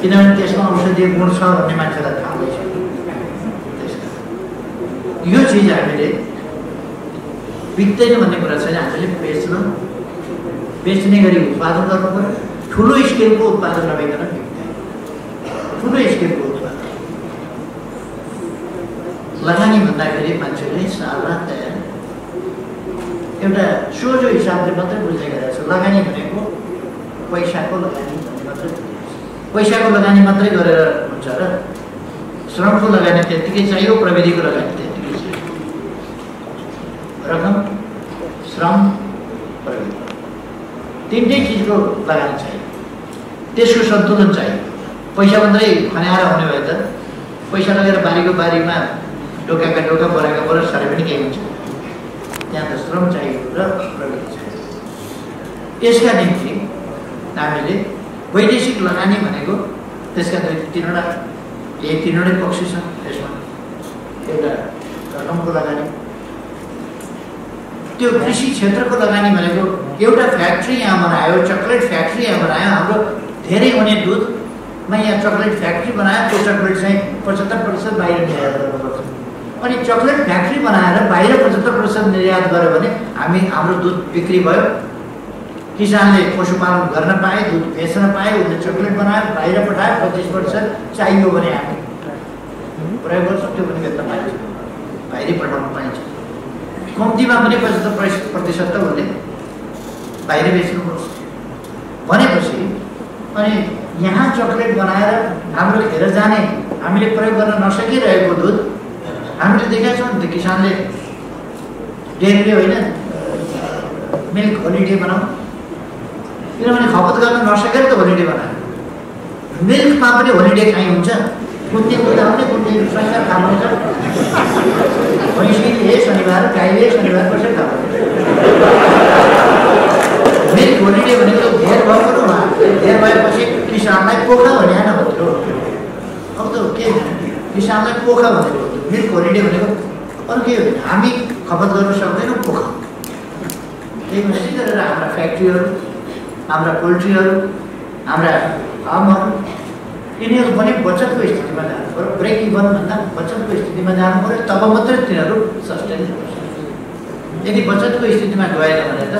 किनभने त्यसमा औषधीय गुण छ भन्ने मान्छेलाई थाहा छ। यो चिज हामीले बिक्दैन भन्ने कुरा छैन, हामीले बेच्ने गरी उत्पादन गर्नु पर्यो। ठुलो स्केलको उत्पादन नभइकन बिक्दैन, ठुलो स्केलको उत्पादन। लगानी भन्दाखेरि मान्छेले सालरात तयार एउटा सोझो हिसाबले मात्रै बुझ्दै गरेको छ। लगानी भनेको पैसाको लगानी भन्ने मात्रै, पैसाको लगानी मात्रै गरेर हुन्छ र श्रमको लगानी त्यतिकै चाहियो, प्रविधिको लगानी त्यतिकै चाहियो। रकम, श्रम, प्रविधि, तीनटै चिजको लगानी चाहियो। त्यसको सन्तुलन चाहियो। पैसा मात्रै खन्याएर हुने भए त पैसा लगेर बारीको बारीमा ढोकाका ढोका बराका बर साह्रै पनि केही हुन्छ। त्यहाँ त श्रम चाहियो र प्रविधि चाहियो। यसका निम्ति हामीले वैदेशिक लगानी भनेको त्यसका तीनवटा पक्ष छन्। त्यसमा एउटा रकमको लगानी, त्यो कृषि क्षेत्रको लगानी भनेको एउटा फ्याक्ट्री यहाँ बनायो, चकलेट फ्याक्ट्री यहाँ बनायो, हाम्रो धेरै हुने दुधमा यहाँ चकलेट फ्याक्ट्री बनायो, त्यो चकलेट चाहिँ 75% बाहिर निर्यात गर्नुपर्छ। अनि चकलेट फ्याक्ट्री बनाएर बाहिर 75% निर्यात गर्यो भने हाम्रो दुध बिक्री भयो, किसानले पशुपालन गर्न पाए, दुध बेच्न पाए, उसले चकलेट बनायो, बाहिर पठायो, 25% चाहियो भने हामी प्रयोग गर्छौँ, त्यो पनि बेच्न पाइन्छ, बाहिरै पठाउन पाइन्छ। कम्तीमा पनि 75% त उसले बाहिर बेच्नुपर्छ भनेपछि अनि यहाँ चकलेट बनाएर हाम्रो खेर जाने, हामीले प्रयोग गर्न नसकिरहेको दुध हामीले देखेका छौँ नि त। किसानले डेरीले होइन मिल्क होलिडे बनाऊ, किनभने खपत गर्न नसकेर त होलिडे बनायो। मिल्कमा पनि होलिडे खाइ हुन्छ, कुन दिन दुध आउने, कुन दिन शनिबार खानुहुन्छ, भैँसीले शनिबार, गाईले शनिबार कसरी खानुहुन्छ। मिल्क होलिडे भनेको धेर भएको र धेर भएपछि किसानलाई पोखा भने नभन्थ्यो। अब त के किसानलाई पोखा भनेको मिल्क होलिडे भनेको अरू के हो, हामी खपत गर्न सक्दैनौँ पोखा। त्यही भनेपछि गरेर हाम्रा फ्याक्ट्रीहरू, हाम्रा पोल्ट्रीहरू, हाम्रा फार्महरू यिनीहरू पनि बचतको स्थितिमा जानु पऱ्यो। ब्रेक इभन भन्दा बचतको स्थितिमा जानु पऱ्यो, तब मात्रै तिनीहरू सस्टेन हुन सक्छ। यदि बचतको स्थितिमा गएन भने त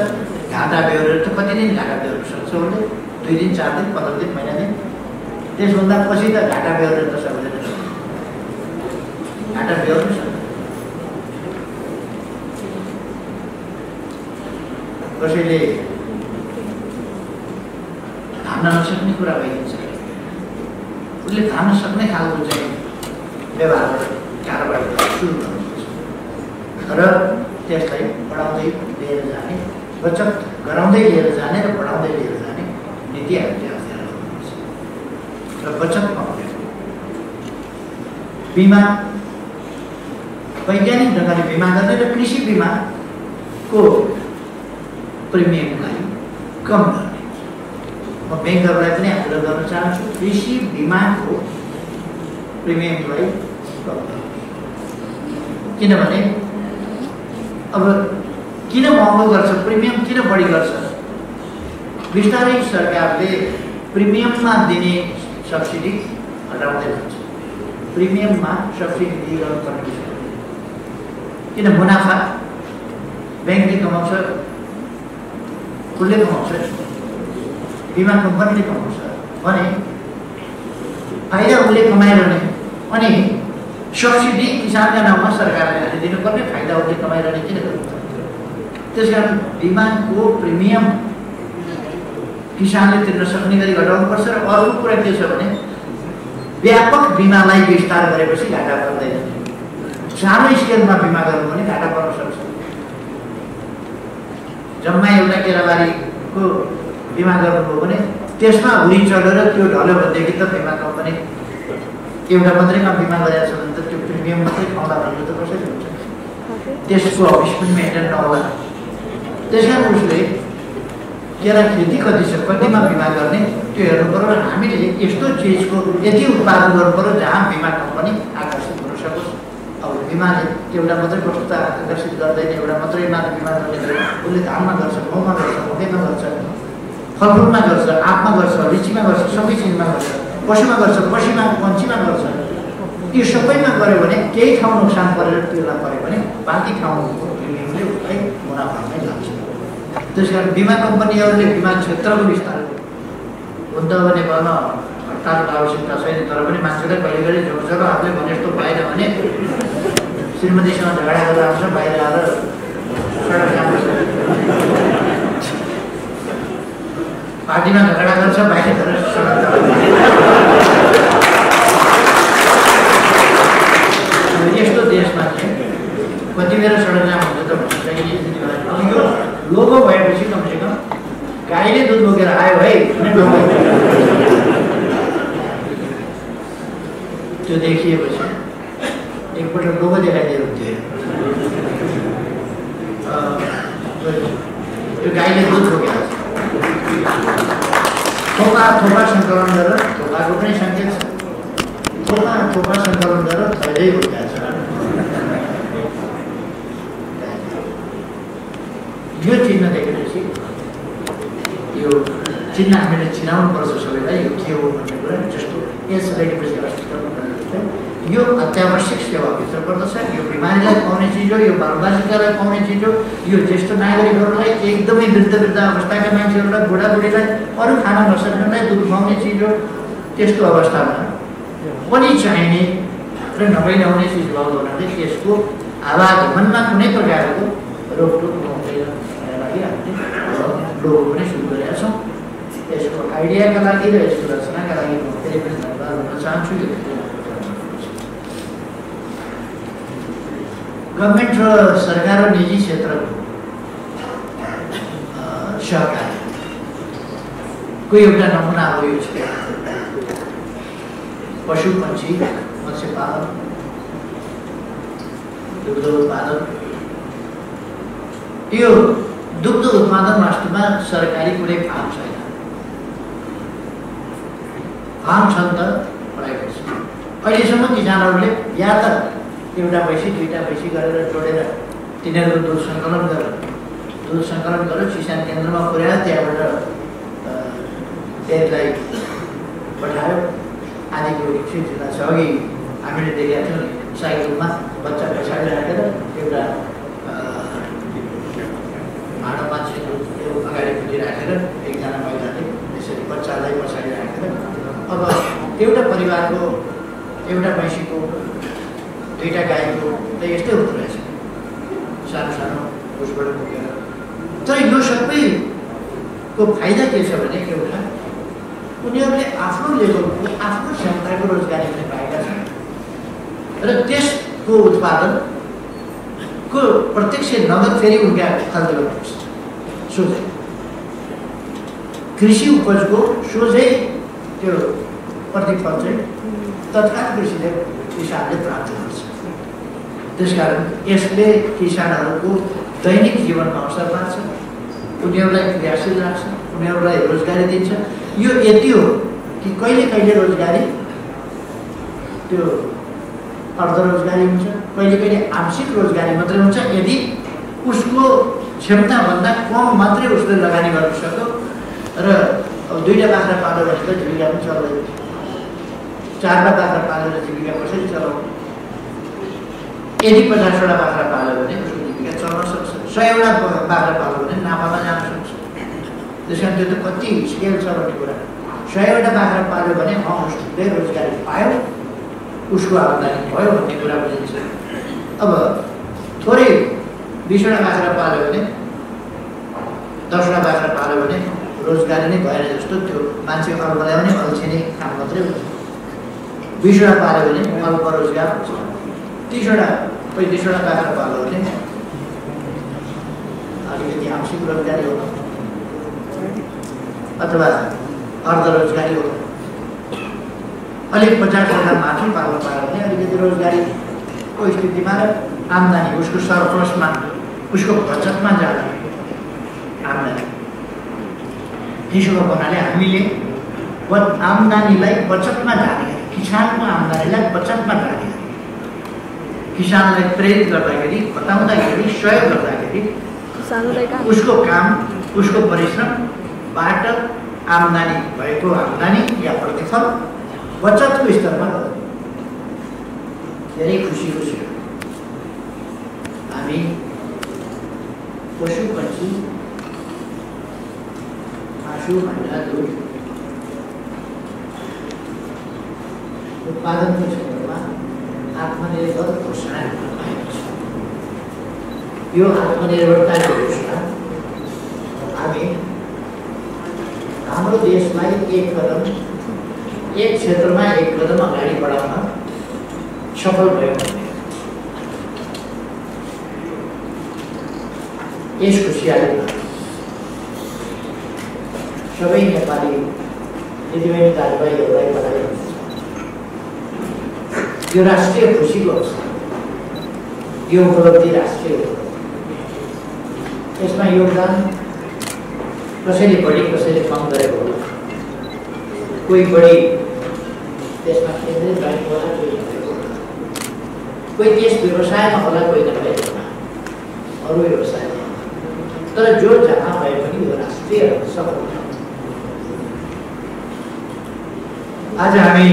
घाटा बेहोरेर त कति दिन घाटा बेहोर्न सक्छ उसले, 2 दिन 4 दिन 15 दिन महिना दिन, त्यसभन्दा पछि त घाटा बेहोरेर त सक्दैन, घाटा बेहोर्न सक्छ। कसैले धान्न नसक्ने कुरा भइदिन्छ, उसले धान्न सक्ने खालको चाहिँ व्यवहार कारोबार सुरु गर्नुपर्छ र त्यसलाई बढाउँदै लिएर जाने, बचत गराउँदै लिएर जाने र बढाउँदै लिएर जाने नीति हामीले अप्नाएर गर्नुपर्छ। र बचतमा बिमा, वैज्ञानिक ढङ्गले बिमा गर्ने र कृषि बिमाको प्रिमियमलाई कम गर्ने म ब्याङ्कहरूलाई पनि आग्रह गर्न चाहन्छु। कृषि बिमाको प्रिमियमलाई कम गर्नु, किनभने अब किन महँगो गर्छ, प्रिमियम किन बढी गर्छ? बिस्तारै सरकारले प्रिमियममा दिने सब्सिडी हटाउँदै जान्छ। प्रिमियममा सब्सिडी दिइरहनु पर्ने विषय, किन मुनाफा ब्याङ्कले कमाउँछ, उसले कमाउँछ, बिमा कम्पनीले कमाउँछ भने फाइदा उसले कमाइरहने, अनि सब्सिडी किसानका नाममा सरकारले हालिदिनुपर्ने, फाइदा उसले कमाइरहने किन गर्नु? त्यसकारण बिमाको प्रिमियम किसानले तिर्न सक्ने गरी घटाउनुपर्छ। र अर्को कुरा के छ भने व्यापक बिमालाई विस्तार गरेपछि घाटा पर्दैन। सानो स्केलमा बिमा गर्नु भने घाटा पर्न सक्छ। जम्मा एउटा केराबारीको बिमा गर्नुभयो भने त्यसमा हुरी चढेर त्यो ढल्यो भनेदेखि त बिमा कम्पनी एउटा मात्रैमा बिमा गरेको छ भने त त्यो प्रिमियम मात्रै पाउँदा भन्नु त कसरी हुन्छ? त्यसको अफिस पनि मेन्टेन नहोला। त्यसकारण उसले केरा खेती कति छ, कतिमा बिमा गर्ने त्यो हेर्नु पऱ्यो। र हामीले यस्तो चिजको यति उत्पादन गर्नु पऱ्यो जहाँ बिमा कम्पनी आकर्षित हुन सकोस्। अब बिमाले एउटा मात्रै वस्तु आकर्षित गर्दैन, एउटा मात्रैमा बिमा गर्ने, उसले धानमा गर्छ, गहुँमा गर्छ, मकैमा गर्छ, फलफुलमा गर्छ, आँपमा गर्छ, लिचीमा गर्छ, सबै चिजमा गर्छ, पशुमा गर्छ, पन्छीमा गर्छ। यो सबैमा गऱ्यो भने केही ठाउँ नोक्सान परेर त्यसलाई पऱ्यो भने बाँकी ठाउँको प्रिमियमले उसलाई मुनाफामै लाग्छ। त्यसकारण बिमा कम्पनीहरूले बिमा क्षेत्रको विस्तार हुन त भने भन्न हडतालको आवश्यकता छैन, तर पनि मान्छेलाई कहिले कहिले जोड जोड आफूले भने जस्तो भएन भने श्रीमतीसँग झगडा गरेर आउँछ, बाहिर आएर सडक जान्छ, पार्टीमा झगडा गर्छ, बाहिर गएर सडक जान्छ। कति बेला सडक जाम हुन्छ त भन्छ यो लोगो भएपछि कमसेकम गाईले दुध बोकेर आयो है त्यो देखिएपछि एकपल्ट लोगो देखाइदिएर हुन्थ्यो त्यो गाईले दुध बोकेर थोपा सङ्कलन गरेर थोपाको पनि सङ्केत छ थोपा सङ्कलन गरेर थैलै बोकेको छ यो चिन्ह देखेपछि यो चिन्ह हामीले चिनाउनु पर्छ सबैलाई यो के हो भन्ने कुरा जस्तो यसलाई यो अत्यावश्यक सेवाभित्र पर्दछ यो बिमारीलाई पाउने चिज हो यो बालबालिकालाई पाउने चिज हो यो ज्येष्ठ नागरिकहरूलाई एकदमै वृद्ध अवस्थाका मान्छेहरूलाई बुढाबुढीलाई अरू खान नसक्नेलाई दुध खुवाउने चिज हो त्यस्तो अवस्थामा पनि चाहिने र नभइनहुने चिज भएको हुनाले त्यसको आवागमनमा कुनै प्रकारको रोकटोक नहुँदैन लागि हामीले लोगो पनि सुरु गरेका छौँ यसको आइडियाका लागि र यसको रचनाका लागि म फेरि पनि धन्यवाद भन्न चाहन्छु गभर्मेन्ट र सरकार र निजी क्षेत्रको सहकार्यको एउटा नमुना हो यो क्षेत्र पशु पंक्षी मत्स्य पालन दुग्ध उत्पादन यो दुग्ध उत्पादन वास्तवमा सरकारी कुनै फार्म छैन फार्म छन् त प्राइभेट छ अहिलेसम्म किसानहरूले या त एउटा भैँसी दुईटा भैँसी गरेर जोडेर तिनीहरूको दुध सङ्कलन गरेर किसान केन्द्रमा पुर्यायो त्यहाँबाट त्यसलाई पठायो आदिको 100 जिल्ला छ अघि हामीले देखेका थियौँ साइकलमा बच्चा पछाडि राखेर एउटा भाँडो मान्छेको अगाडिपट्टि राखेर एकजना महिलाले त्यसरी बच्चालाई पछाडि राखेर अब एउटा परिवारको एउटा भैँसीको दुईटा गाईको त यस्तै हुँदो रहेछ सानो उसबाट बोकेर तर यो सबैको फाइदा के छ भने एउटा उनीहरूले आफ्नो लेभलको आफ्नो क्षमताको रोजगारी पनि पाएका छन् र त्यसको उत्पादनको प्रत्यक्ष नगद फेरि उनका खाद्य सोझै कृषि उपजको सोझै त्यो प्रतिफल चाहिँ तत्काल कृषिले किसानले प्राप्त गर्छ त्यसकारण यसले किसानहरूको दैनिक जीवनमा असर पार्छ उनीहरूलाई क्रियाशील राख्छ उनीहरूलाई रोजगारी दिन्छ यो यति हो कि कहिले कहिले रोजगारी त्यो अर्धरोजगारी हुन्छ कहिले आंशिक रोजगारी मात्रै हुन्छ यदि उसको क्षमताभन्दा कम मात्रै उसले लगानी गर्न सक्यो र दुईटा बाख्रा पाल्यो भने त जीविका पनि चल्दैन चारवटा बाख्रा पालेर जीविका कसरी चलाउने यदि 50वटा बाख्रा पाल्यो भने उसको जीविका चल्न सक्छ 100वटा बाख्रा पाल्यो भने नाफामा जान सक्छ त्यस कारण त्यो त कति स्केल छ भन्ने कुरा 100वटा बाख्रा पाल्यो भने उसले रोजगारी पायो उसको आमदानी भयो भन्ने कुरा बुझिन्छ अब थोरै 20वटा बाख्रा पाल्यो भने 10वटा बाख्रा पाल्यो भने रोजगारी नै भएन जस्तो त्यो मान्छे अल्पलाई पनि अल्छिने काम मात्रै हुन्छ 20वटा पाल्यो भने अल्प रोजगार हुन्छ 30वटा 35वटा बाख्रा पाल्यो भने अलिकति आंशिक रोजगारी हो अथवा अर्ध रोजगारी हो अलिक 50वटा माथि पाल्न पायो भने अलिकति रोजगारीको स्थितिमा र आम्दानी उसको सरप्लसमा उसको बचतमा जाने आम्दानी त्यसो भन्नाले हामीले आम्दानीलाई बचतमा जाने किसानको आम्दानीलाई बचतमा जाने किसानलाई प्रेरित गर्दाखेरि बताउँदाखेरि सहयोग गर्दाखेरि उसको काम उसको परिश्रमबाट आम्दानी भएको आम्दानी या प्रतिफल बचतको स्तरमा धेरै खुसीको छ हामी पशु पंक्षी मासु अन्डा दुध उत्पादनको क्षेत्रमा आत्मनिर्भर घोषणा भएको छ यो आत्मनिर्भरताको घोषणा हामी हाम्रो देशलाई एक क्षेत्रमा एक कदम अगाडि बढाउन सफल भयो यस खुसियालीमा सबै नेपाली दिदीबहिनी दाजुभाइहरूलाई बधाई हुन्छ। यो राष्ट्रिय खुसीको अवसर, यो उपलब्धि राष्ट्रिय उपलब्धि। यसमा योगदान कसैले बढी कसैले कम गरेको होला, कोही बढी त्यसमा केन्द्रित भएको होला, कोही त्यस व्यवसायमा होला, कोही नभएको होला अरू व्यवसायमा। तर जो जहाँ भए पनि यो राष्ट्रिय सफलता। आज हामी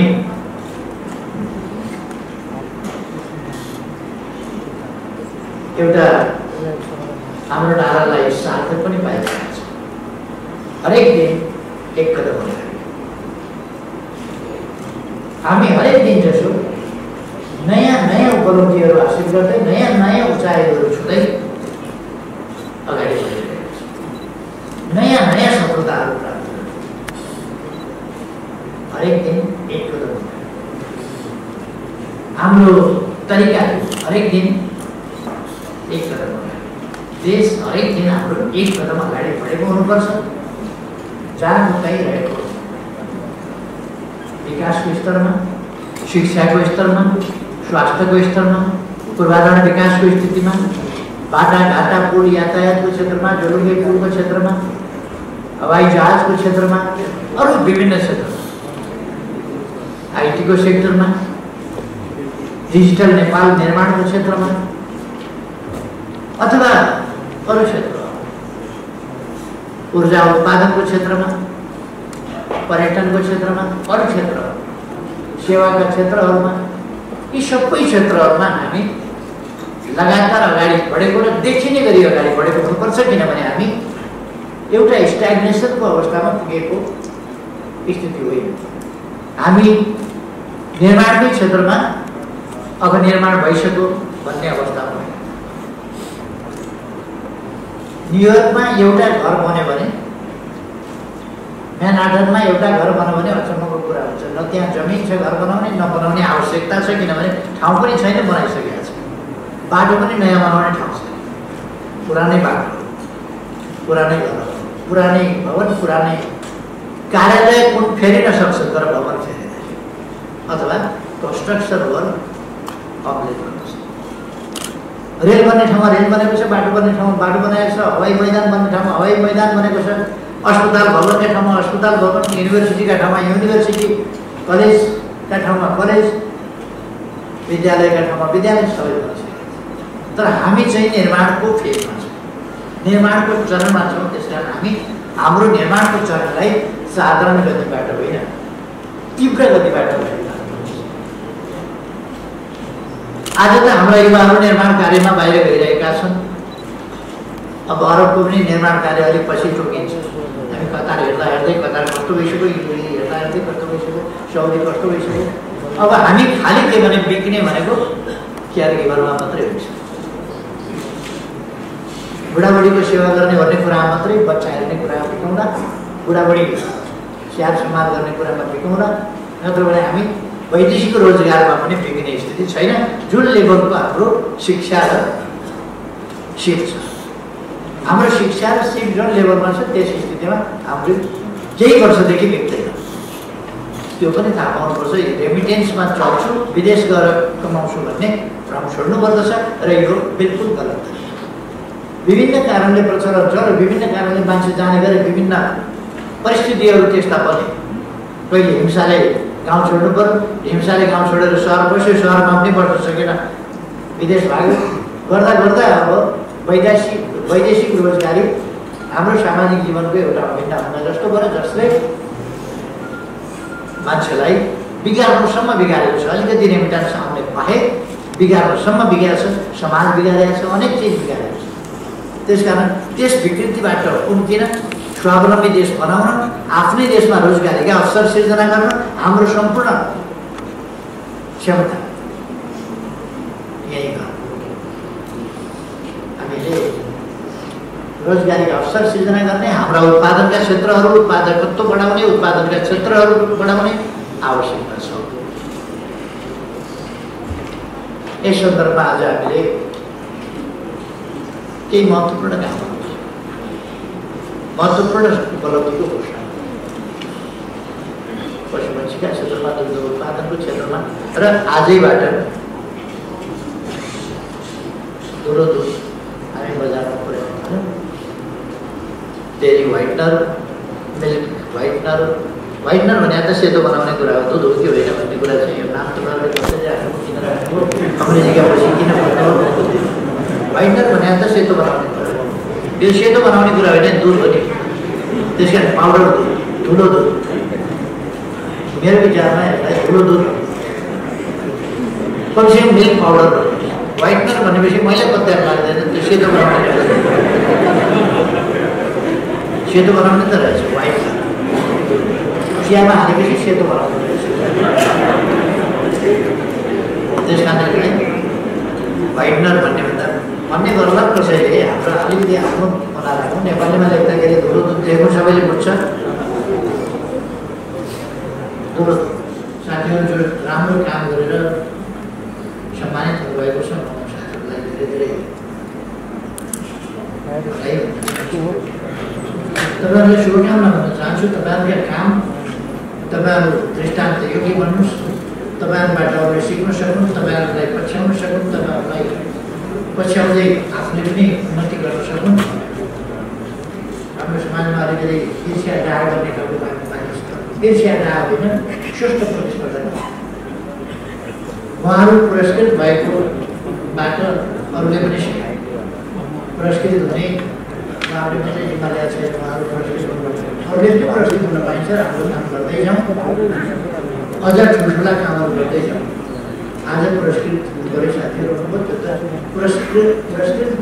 एउटा हाम्रो नारालाई सार्थक पनि पाइरहेका छौँ। हरेक दिन एक कदम अगाडि। हामी हरेक दिन जसो नयाँ नयाँ उपलब्धिहरू हासिल गर्दै नयाँ नयाँ उचाइहरू छुँदै अगाडि बढिरहेका छौँ। नयाँ नयाँ सफलताहरू प्राप्त गर्दै हरेक दिन एक कदम अगाडि। हाम्रो तरिका हरेक दिन एक कदम अगाडि। देश हरेक दिन हाम्रो एक कदम अगाडि बढेको हुनुपर्छ। जहाँ मुकाइरहेको विकासको स्तरमा, शिक्षाको स्तरमा, स्वास्थ्यको स्तरमा, पूर्वाधार विकासको स्थितिमा, बाटाघाटा पुल यातायातको क्षेत्रमा, जोलुङ्गे पुलको क्षेत्रमा, हवाई जहाजको क्षेत्रमा, अरू विभिन्न क्षेत्रमा, आइटीको सेक्टरमा, डिजिटल नेपाल निर्माणको क्षेत्रमा अथवा अरू क्षेत्र, ऊर्जा उत्पादनको क्षेत्रमा, पर्यटनको क्षेत्रमा, अरू क्षेत्र, सेवाका क्षेत्रहरूमा, यी सबै क्षेत्रहरूमा हामी लगातार अगाडि बढेको र देखिने गरी अगाडि बढेको हुनुपर्छ। किनभने हामी एउटा स्ट्याग्नेसनको अवस्थामा पुगेको स्थिति होइन। हामी निर्माणकै क्षेत्रमा अब निर्माण भइसक्यो भन्ने अवस्थामा होइन। न्युयोर्कमा एउटा घर बन्यो भने, म्यानहाटनमा एउटा घर बनायो भने अचम्मको कुरा हुन्छ। न त्यहाँ जमिन छ घर बनाउने, न बनाउने आवश्यकता छ, किनभने ठाउँ पनि छैन, बनाइसकेका छ। बाटो पनि नयाँ बनाउने ठाउँ छ। पुरानै बाटो, पुरानै घर, पुरानै भवन, पुरानै कार्यालय कुन फेरिन सक्छ, तर भवन फेरिँदैन। अथवा कन्स्ट्रक्सन वर्क अपग्रेड गर्नु सक्छ। रेल बन्ने ठाउँमा रेल बनेको छ, बाटो बन्ने ठाउँमा बाटो बनाएको छ, हवाई मैदान बन्ने ठाउँमा हवाई मैदान बनेको छ, अस्पताल भवनका ठाउँमा अस्पताल भवन, युनिभर्सिटीका ठाउँमा युनिभर्सिटी, कलेजका ठाउँमा कलेज, विद्यालयका ठाउँमा विद्यालय, सबै बनिसकेको छ। तर हामी चाहिँ निर्माणको फेजमा छौँ, निर्माणको चरणमा छौँ। त्यस कारण हामी हाम्रो निर्माणको चरणलाई साधारण गतिबाट होइन, तीव्र गतिबाट अगाडि लानुपर्छ। आज त हाम्रा युवाहरू निर्माण कार्यमा बाहिर गइरहेका छन्। अब अरबको पनि निर्माण कार्य अलिक पछि टोकिन्छ। हामी कतार हेर्दा हेर्दै कतार कस्तो भइसक्यो, युएई हेर्दा हेर्दै कस्तो भइसक्यो, साउदी कस्तो भइसक्यो। अब हामी खालि के भने बिक्ने भनेको केयर गिभरमा मात्रै हुन्छ। बुढाबुढीको सेवा गर्ने भन्ने कुरा मात्रै, बच्चा हेर्ने कुरा बिकाउँदा, बुढाबुढी स्याहार सम्हाल गर्ने कुरामा बिकाउँदा, नत्र भने हामी वैदेशिक रोजगारमा पनि बिग्ने स्थिति छैन। जुन लेभलको हाम्रो शिक्षा र सिप छ, हाम्रो शिक्षा र सिप जुन लेभलमा छ, त्यस स्थितिमा हाम्रो केही वर्षदेखि बिग्दैन। त्यो पनि थाहा पाउनुपर्छ। रेमिटेन्समा चल्छु, विदेश गएर कमाउँछु भन्ने भ्रम छोड्नुपर्दछ र यो बिल्कुल गलत हो। विभिन्न कारणले प्रचलन छ र विभिन्न कारणले मान्छे जाने गरे, विभिन्न परिस्थितिहरू त्यस्ता बने। कहिले हिंसाले गाउँ छोड्नु पर्यो, हिंसाले गाउँ छोडेर सहर बस्यो, सहरमा पनि बस्न सकेन, विदेश भाग्यो। गर्दा गर्दा अब वैदेशिक रोजगारी हाम्रो सामाजिक जीवनको एउटा अभिन्न हुन जस्तो भयो, जसले मान्छेलाई बिगार्नुसम्म बिगारेको छ। अलिकति रेमिटेन्स आउने बाहेक बिगार्नुसम्म बिगारेको छ, समाज बिगारेको छ, अनेक चिज बिगारेको छ। त्यसकारण त्यस विकृतिबाट उम्किन, स्वावलम्बी देश बनाउन, आफ्नै देशमा रोजगारीका अवसर सिर्जना गर्न हाम्रो सम्पूर्ण क्षमता यही हो। हामीले रोजगारीका अवसर सिर्जना गर्ने, हाम्रा उत्पादनका क्षेत्रहरू, उत्पादकत्व बढाउने, उत्पादनका क्षेत्रहरू बढाउने आवश्यकता छ। यस सन्दर्भमा आज हामीले केही महत्त्वपूर्ण काम गर्नुपर्छ। महत्त्वपूर्ण उपलब्धिको घोषणा पशुपक्षीका क्षेत्रमा दुग्ध उत्पादनको क्षेत्रमा र आजैबाट दुलो दुध हामी बजारमा पुर्याउँछौँ। Dairy whitener, milk whitener, whitener भने त सेतो बनाउने कुरा हो, दुध हो कि होइन भन्ने कुरा चाहिँ यो नाम तपाईँहरूले कसरी राख्नु किन राख्नु अङ्ग्रेजीपछि किन भन्नु। व्हाइटनर भने त सेतो बनाउने कुरा हो, यो सेतो बनाउने कुरा होइन, दुध हो नि। त्यस कारण पाउडर दुध, धुलो दुध, मेरो विचारमा यसलाई धुलो दुध कमसेकम मिल्क पाउडर भन्नु। व्हाइटनर भनेपछि मैले पत्यार लाग्दैन, त्यो सेतो बनाउने सेतो बनाउने त रहेछ व्हाइटनर। चियामा हालेपछि सेतो बनाउने रहेछ। त्यस कारणले व्हाइटनर भन्ने गर्ला कसैले हाम्रो अलिकति आफ्नो बनाएको नेपालीमा लेख्दाखेरि धुलो दुध लेख्नु सबैले बुझ्छ। धुलो साथीहरू जो राम्रो काम गरेर सम्मानित हुनुभएको छ, साथीहरूलाई धेरै धेरै बधाई भन्न चाहन्छु। तपाईँहरूले शुभकामना भन्न चाहन्छु। तपाईँहरूका काम, तपाईँहरू दृष्टान्त योग्य बन्नुहोस्, तपाईँहरूबाट अरू सिक्न सक्नु, तपाईँहरूलाई पछ्याउन सक्नु, तपाईँहरूलाई पछ्याउँदै आफूले पनि उन्नति गर्न सक्नु। हाम्रो समाजमा अलिकति ईर्ष्या डाह गर्ने खालको मानिस छ। ईर्ष्या डाह होइन, स्वस्थ प्रतिस्पर्धा। उहाँहरू पुरस्कृत भएकोबाट अरूले पनि सिकाए। पुरस्कृत हुने उहाँहरूले मात्रै जिम्मा ल्याएको छैन, उहाँहरू पुरस्कृत हुनुपर्छ, अरूले पनि पुरस्कृत हुन पाइन्छ। हाम्रो काम गर्दै जाउँ, अझ ठुल्ठुला कामहरू गर्दै जाउँ। आज पुरस्कृत गरे साथीहरू हुनुभयो, त्यो त पुरस्कृत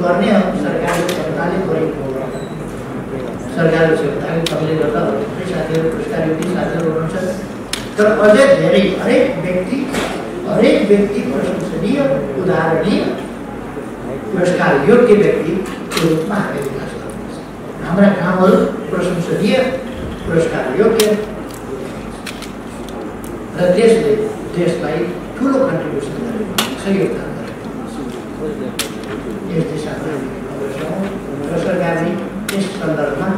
गर्ने हो सरकारले, जनताले गरेको हो। सरकारको क्षमताले तपाईँले गर्दा थुप्रै साथीहरू पुरस्कार योग्य साथीहरू हुनुहुन्छ। तर अझै धेरै हरेक व्यक्ति प्रशंसनीय, उदाहरणीय, पुरस्कार योग्य व्यक्तिको रूपमा हामी विकास गर्नुपर्छ। हाम्रा कामहरू प्रशंसनीय, पुरस्कार योग्य र त्यसले देशलाई ठुलो कन्ट्रिब्युसन गरेको, सहयोगदान गरेको यस दिशामा अग्रसर हौँ। र सरकारले यस सन्दर्भमा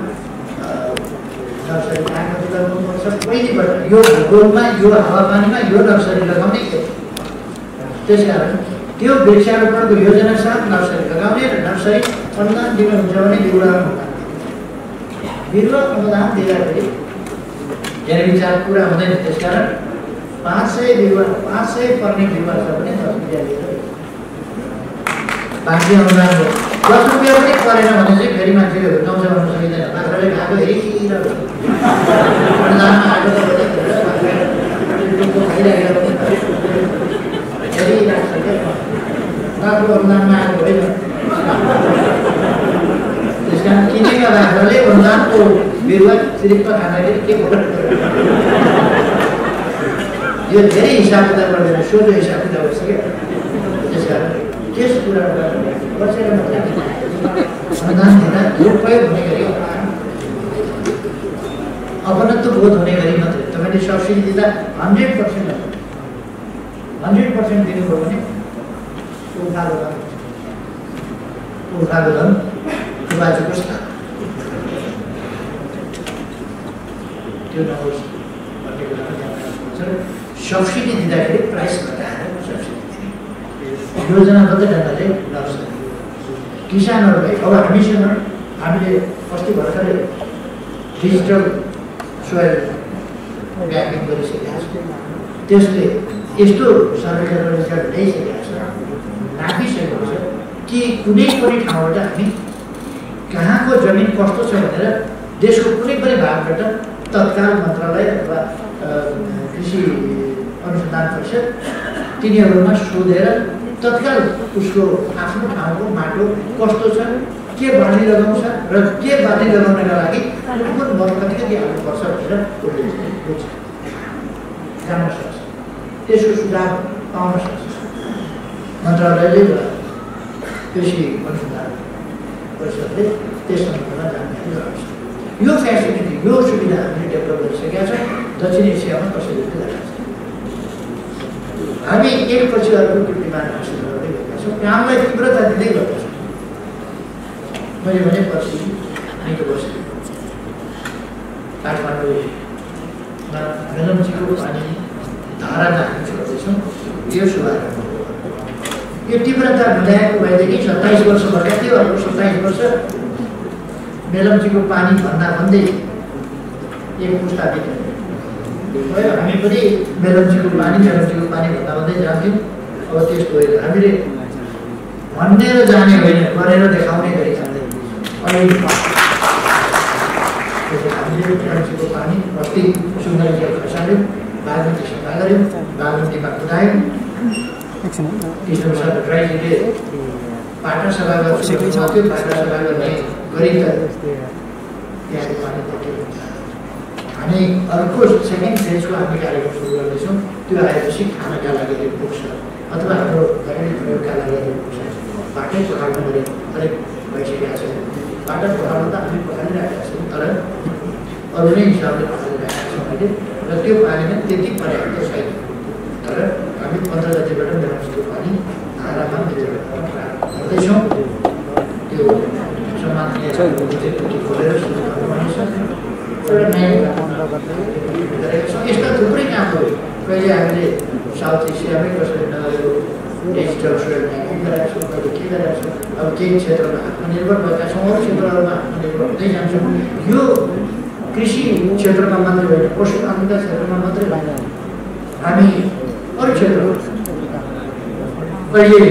नर्सरी कामहरू लगाउनुपर्छ। पहिलेबाट यो भूगोलमा, यो हावापानीमा यो नर्सरी लगाउने के, त्यसकारण त्यो वृक्षारोपणको योजना साथ नर्सरी लगाउने र नर्सरी अनुदान दिनुहुन्छ भने बिरुवा अनुदान दिँदाखेरि धेरै विचार पुरा हुँदैन। त्यसकारण 500 बिरुवा, 500 पर्ने बिरुवा छ भने 10 रुपियाँ लिएर बाँकी अनुदान 10 रुपियाँ पनि परेन भने चाहिँ फेरि मान्छेले हुर्काउँछ भन्न सकिँदैन। बाख्राले खाएको हेरिरहेको अनुदानमा आएको त खाइरहेको हेरिरहेको छ क्या, बाख्रो अनुदानमा आएको होइन। त्यस कारण किनेका बाख्राले अनुदानको बिरुवा सिरिप्प खाँदाखेरि के भयो, यो धेरै हिसाब किताब गर्दैन, सोझो हिसाब किताब गर्छ क्या। त्यस कारण त्यस कुरा बसेर मात्रै अनुदान दिँदा दुरुपयोग हुने गरी, अपनत्व बोध हुने गरी मात्रै तपाईँले सब्सिडी दिँदा 100% दिनुभयो भने उखालो धन बाजुको स्थान त्यो नहोस् भन्ने कुरामा ध्यान राख्नुपर्छ। सब्सिडी दिँदाखेरि प्राइस घटाएर सब्सिडी दिने योजनाबद्ध ढङ्गले नर्सरी किसानहरूलाई। अब हामीले अस्ति भर्खरै डिजिटल सोयल ब्याङ्किङ गरिसकेका छौँ। त्यसले यस्तो सर्वेक्षण रिजल्ट ल्याइसकेको छ, नापिसकेको छ कि कुनै पनि ठाउँबाट हामी कहाँको जमिन कस्तो छ भनेर देशको कुनै पनि भागबाट तत्काल मन्त्रालय अथवा कृषि अनुसन्धान परिषद तिनीहरूमा सोधेर तत्काल उसको आफ्नो ठाउँको माटो कस्तो छ, के बाली लगाउँछ र के बाली लगाउनका लागि कुन मल कति हाल्नुपर्छ भनेर उसले बुझ्छ, जान्न सक्छ, त्यसको सुझाव पाउन सक्छ। मन्त्रालयले कृषि अनुसन्धान परिषदले त्यस सन्दर्भमा जानकारी गराउँछ। यो फेसिलिटी, यो सुविधा हामीले डेभलप गरिसकेका छौँ। दक्षिण एसियामा कसैले पनि गरेका छौँ। हामी एकपछि अर्को कीर्तिमान हासिल गर्दै गएका छौँ, कामलाई तीव्रता दिँदै गर्दछौँ। मैले भने पछि निको बस्यो काठमाडौँमा मेलम्चीको पानी धारामा हामी छोड्दैछौँ। यो शुभारम्भ हो। यो तीव्रता मिलाएको भएदेखि 27 वर्ष भएका थियो, अर्को 27 वर्ष मेलम्चीको पानी भन्दै एक पुस्ता बित्यो। हामी पनि मेलम्चीको पानी भन्दै जान्थ्यौँ। अब त्यस्तो होइन, हामीले भनेर जाने होइन, गरेर देखाउने गरी जाँदै अहिले हामीले मेलम्चीको पानी अस्ति सुन्दरीले खसाल्यौँ, बागमती सफा गऱ्यौँ, बागमतीमा कुदायौँ। कृष्णप्रसाद भट्टराईजीले पाटा सभा गर्थ्यो, पाटा सभा गर्ने गरी त त्यहाँको पानी तकिएको हुन्छ। हामी अर्को सेकेन्ड फेजको हामी कार्यक्रम सुरु गर्दैछौँ। त्यो आएपछि खानाका लागि त्यो पुग्छ अथवा हाम्रो दैनिक प्रयोगका लागि त्यो पुग्छ। बाटै पठाउनु पऱ्यो, हरेक भइसकेका छ। बाटो पठाउनु त हामी पठाइरहेका छौँ, तर अरू नै हिसाबले पठाइरहेका छौँ अहिले। र त्यो पानीमा त्यति पर्याप्त छैन, तर हामी 15 गतिबाट मेलम्चीको पानी धारामा गर्दैछौँ। त्यो सामान्य खोलेर सुरु गर्नुपर्नेछ। यस्ता थुप्रै कामहरू कहिले हामीले साउथ एसियामै कसरी नगरेको डिजिटल सुरक्षा गराएको छौँ, कहिले के गराएको छौँ। अब केही क्षेत्रमा आत्मनिर्भर भएका छौँ, अरू क्षेत्रहरूमा आत्मनिर्भर हुँदै जान्छौँ। यो कृषि क्षेत्रमा मात्रै होइन, पशुपालनका क्षेत्रमा मात्रै होइन, हामी अरू क्षेत्रमा अहिले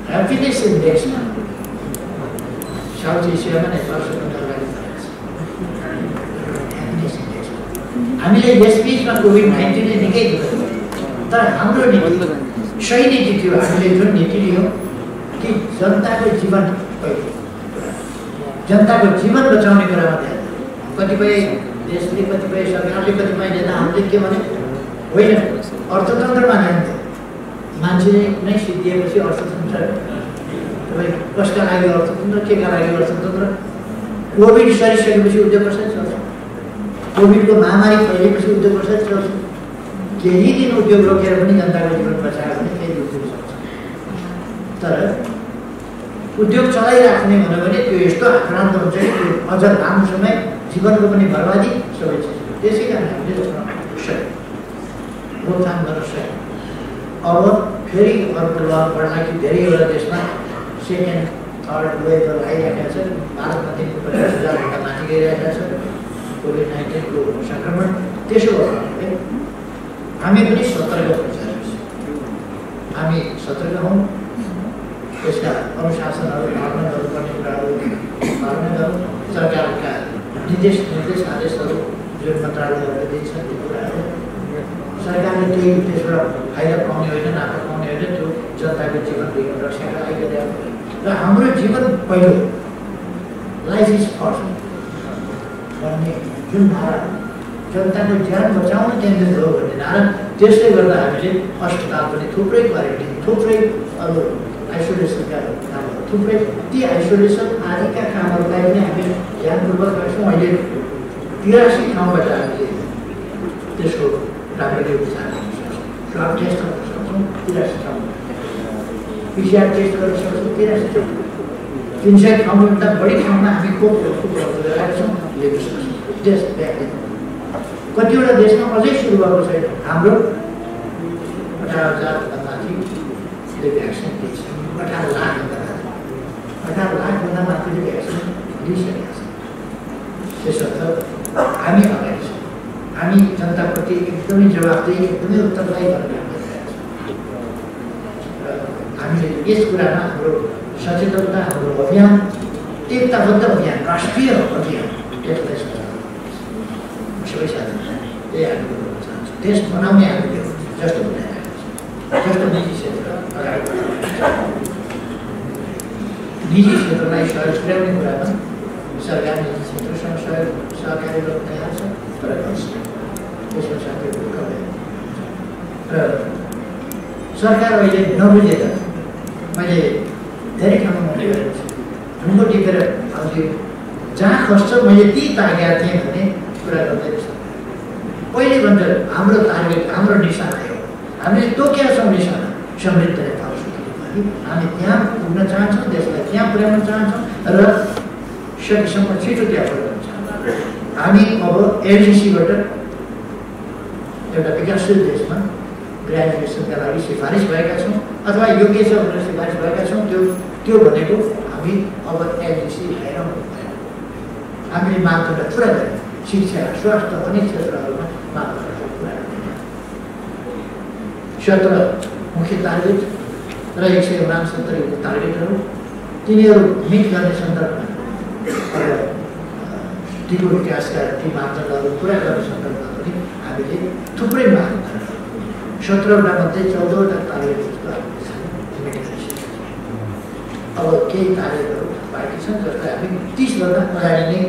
ह्याप्पिनेस इन्डेक्समा साउथ एसियामा नेपाल सबभन्दा अगाडि हामीले यस बिचमा कोभिड-19ले निकै गर्यो, तर हाम्रो नीति सही नीति थियो। हामीले जुन नीति लियौँ कि जनताको जीवन पहिलो, जनताको जीवन बचाउने कुरामा ध्यान दियो। कतिपय देशले, कतिपय सरकारले, कतिपय नेताहरूले के भने होइन अर्थतन्त्रमा ध्यान दियो। मान्छे नै सिद्धिएपछि अर्थतन्त्र तपाईँ कसका लागि अर्थतन्त्र, के का लागि अर्थतन्त्र? कोभिड सरिसकेपछि उद्योग कसरी चल्छ? कोभिडको महामारी फैलिएपछि उद्योग कसरी चल्छ? केही दिन उद्योग रोकेर पनि जनताको जीवन बचायो भने केही उद्योग चल्छ। तर उद्योग चलाइराख्ने भन्यो भने त्यो यस्तो आक्रान्त हुन्छ कि त्यो अझ लामो समय जीवनको पनि बर्बादी सबै चिज। त्यसै कारण हामीले रोकथाम गर्न सक्यौँ। अब फेरि अर्को लहर बढ्ला कि धेरैवटा देशमा सेकेन्ड थर्ड वेभहरू आइरहेका छन्। भारतमा 50,000 माथि गइरहेका छन् कोभिड-19को सङ्क्रमण। त्यसो भए हामी पनि सतर्क हुन्छ, हामी सतर्क हौँ। त्यसका अनुशासनहरू पालन गर्नुपर्ने कुराहरू पालन गरौँ। सरकारका निर्देश आदेशहरू जुन मन्त्रालयहरूले दिन्छन् त्यो कुराहरू सरकारले केही त्यसबाट फाइदा पाउने होइन, नाफा पाउने होइन, त्यो जनताको जीवन रक्षाका लागि गरेको र हाम्रो जीवन पहिलो, लाइफ इज फर्स्ट भन्ने जुन धारा, जनताको ज्यान बचाउन केन्द्रित हो भन्ने धारा, त्यसले गर्दा हामीले अस्पताल पनि थुप्रै क्वारेन्टिन, थुप्रै अरू आइसोलेसनका कामहरू, थुप्रै ती आइसोलेसन आदिका कामहरूलाई पनि हामी ध्यानपूर्वक गर्छौँ। अहिले 83 ठाउँबाट हामीले त्यसको राम्ररी उपचार गर्न सक्छौँ। स्वाब टेस्ट गर्न सक्छौँ 83 ठाउँमा, पिसिआर टेस्ट गर्न सक्छौँ 83 ठाउँमा, 300 ठाउँभन्दा बढी ठाउँमा हामी खोपहरू उपलब्ध गराएका छौँ। लिन सक्छौँ देश व्यापी। कतिवटा देशमा अझै सुरु भएको छैन। हाम्रो 18,000 माथिले भ्याक्सिन दिन्छ, 18 लाखभन्दा माथिले भ्याक्सिन लिइसकेका छन्। त्यसर्थ हामी अगाडि छौँ। हामी जनताप्रति एकदमै जवाबदेही, एकदमै उत्तरदायी भएर काम गरिरहेका छौँ। हामीले यस कुरामा हाम्रो सचेतनता, हाम्रो अभियान, एकताबद्ध अभियान, राष्ट्रिय अभियान, त्यसलाई सबै साथीहरूलाई त्यही हामी गर्न चाहन्छौँ। देश बनाउने हामीले जस्तो बनाइरहेको छ, जस्तो निजी क्षेत्र अगाडि बढाइरहेको छ। निजी क्षेत्रलाई सहयोग पुर्याउने कुरामा सरकार निजी क्षेत्रसँग सहकारी गर्न तयार छ, तर त्यसमा साथीहरू कमै र सरकार अहिले नबुझेर मैले धेरै ठाउँमा मैले गरेको छु। ढुङ्गो टिपेर आउँथ्यो, जहाँ खस्छ मैले ती तागेका थिएँ भन्ने कुरा गर्दै रहेछ। पहिले भन्दा हाम्रो टार्गेट, हाम्रो निशाना हो, हामीले तोकेका छौँ निशाना समृद्ध नेपाल सुखी। हामी त्यहाँ पुग्न चाहन्छौँ, देशलाई त्यहाँ पुर्याउन चाहन्छौँ र सकेसम्म छिटो त्यहाँ पुर्याउन चाहन्छौँ। र हामी अब एलजिसीबाट एउटा विकासशील देशमा ग्रेजुएसनका लागि सिफारिस भएका छौँ अथवा योग्य छ भनेर सिफारिस भएका छौँ। त्यो भनेको हामी अब एलजिसी हेरौँ, हामीले मापदण्ड पुरा गऱ्यौँ। शिक्षा, स्वास्थ्य अनेक क्षेत्रहरूमा मापदण्ड पुरा गऱ्यौँ। 17 मुख्य टार्गेट र 169 टार्गेटहरू तिनीहरू मिट गर्ने सन्दर्भमा दिगो विकासका ती मापदण्डहरू पुरा गर्ने सन्दर्भमा पनि हामीले थुप्रै मापदण्ड 17वटा मध्ये 14वटा टार्गेट जस्तो अब केही टार्गेटहरू बाँकी छन् जसलाई हामी 30 भन्दा अगाडि नै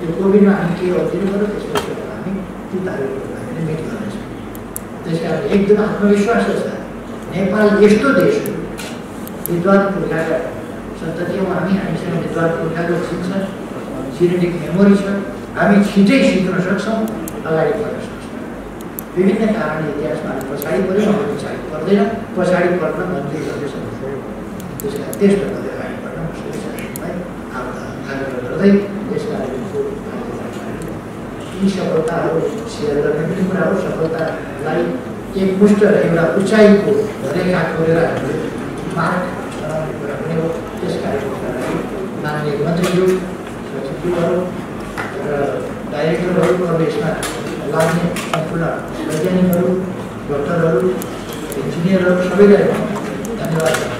यो कोभिडमा हामी केही अल्झिनु पऱ्यो, त्यसपछि हामी ती टार्गेटहरू हामीले मिट गर्नेछौँ। त्यस कारण एकदम आत्मविश्वास छ। नेपाल यस्तो देश हो, विद्वान पुर्खाका सन्ततियौँ हामीसँग विद्वान पुर्खाको शिक्षा जेनेटिक मेमोरी छ। हामी छिटै सिक्न सक्छौँ, अगाडि बढ्न सक्छौँ। विभिन्न कारणले इतिहासमा हामी पछाडि पऱ्यौँ, हामी पछाडि पर्दैन, पछाडि पर्न मन्दिर गर्दैछ। त्यस कारण त्यस्तो गर्दै अगाडि बढ्न सबैलाई आग्रह गर्दै यसका यी सफलताहरू सेयर गर्ने पनि कुरा हो। सफलतालाई एकमुष्ट एउटा उचाइको रेखा कोरेर हामीले मार्ग बनाउने कुरा पनि हो। त्यस कार्यक्रमका लागि माननीय मन्त्रीज्यू, सचिवज्यूहरू र डाइरेक्टरहरू अब यसमा लाग्ने सम्पूर्ण वैज्ञानिकहरू, डक्टरहरू, इन्जिनियरहरू सबैलाई धन्यवाद।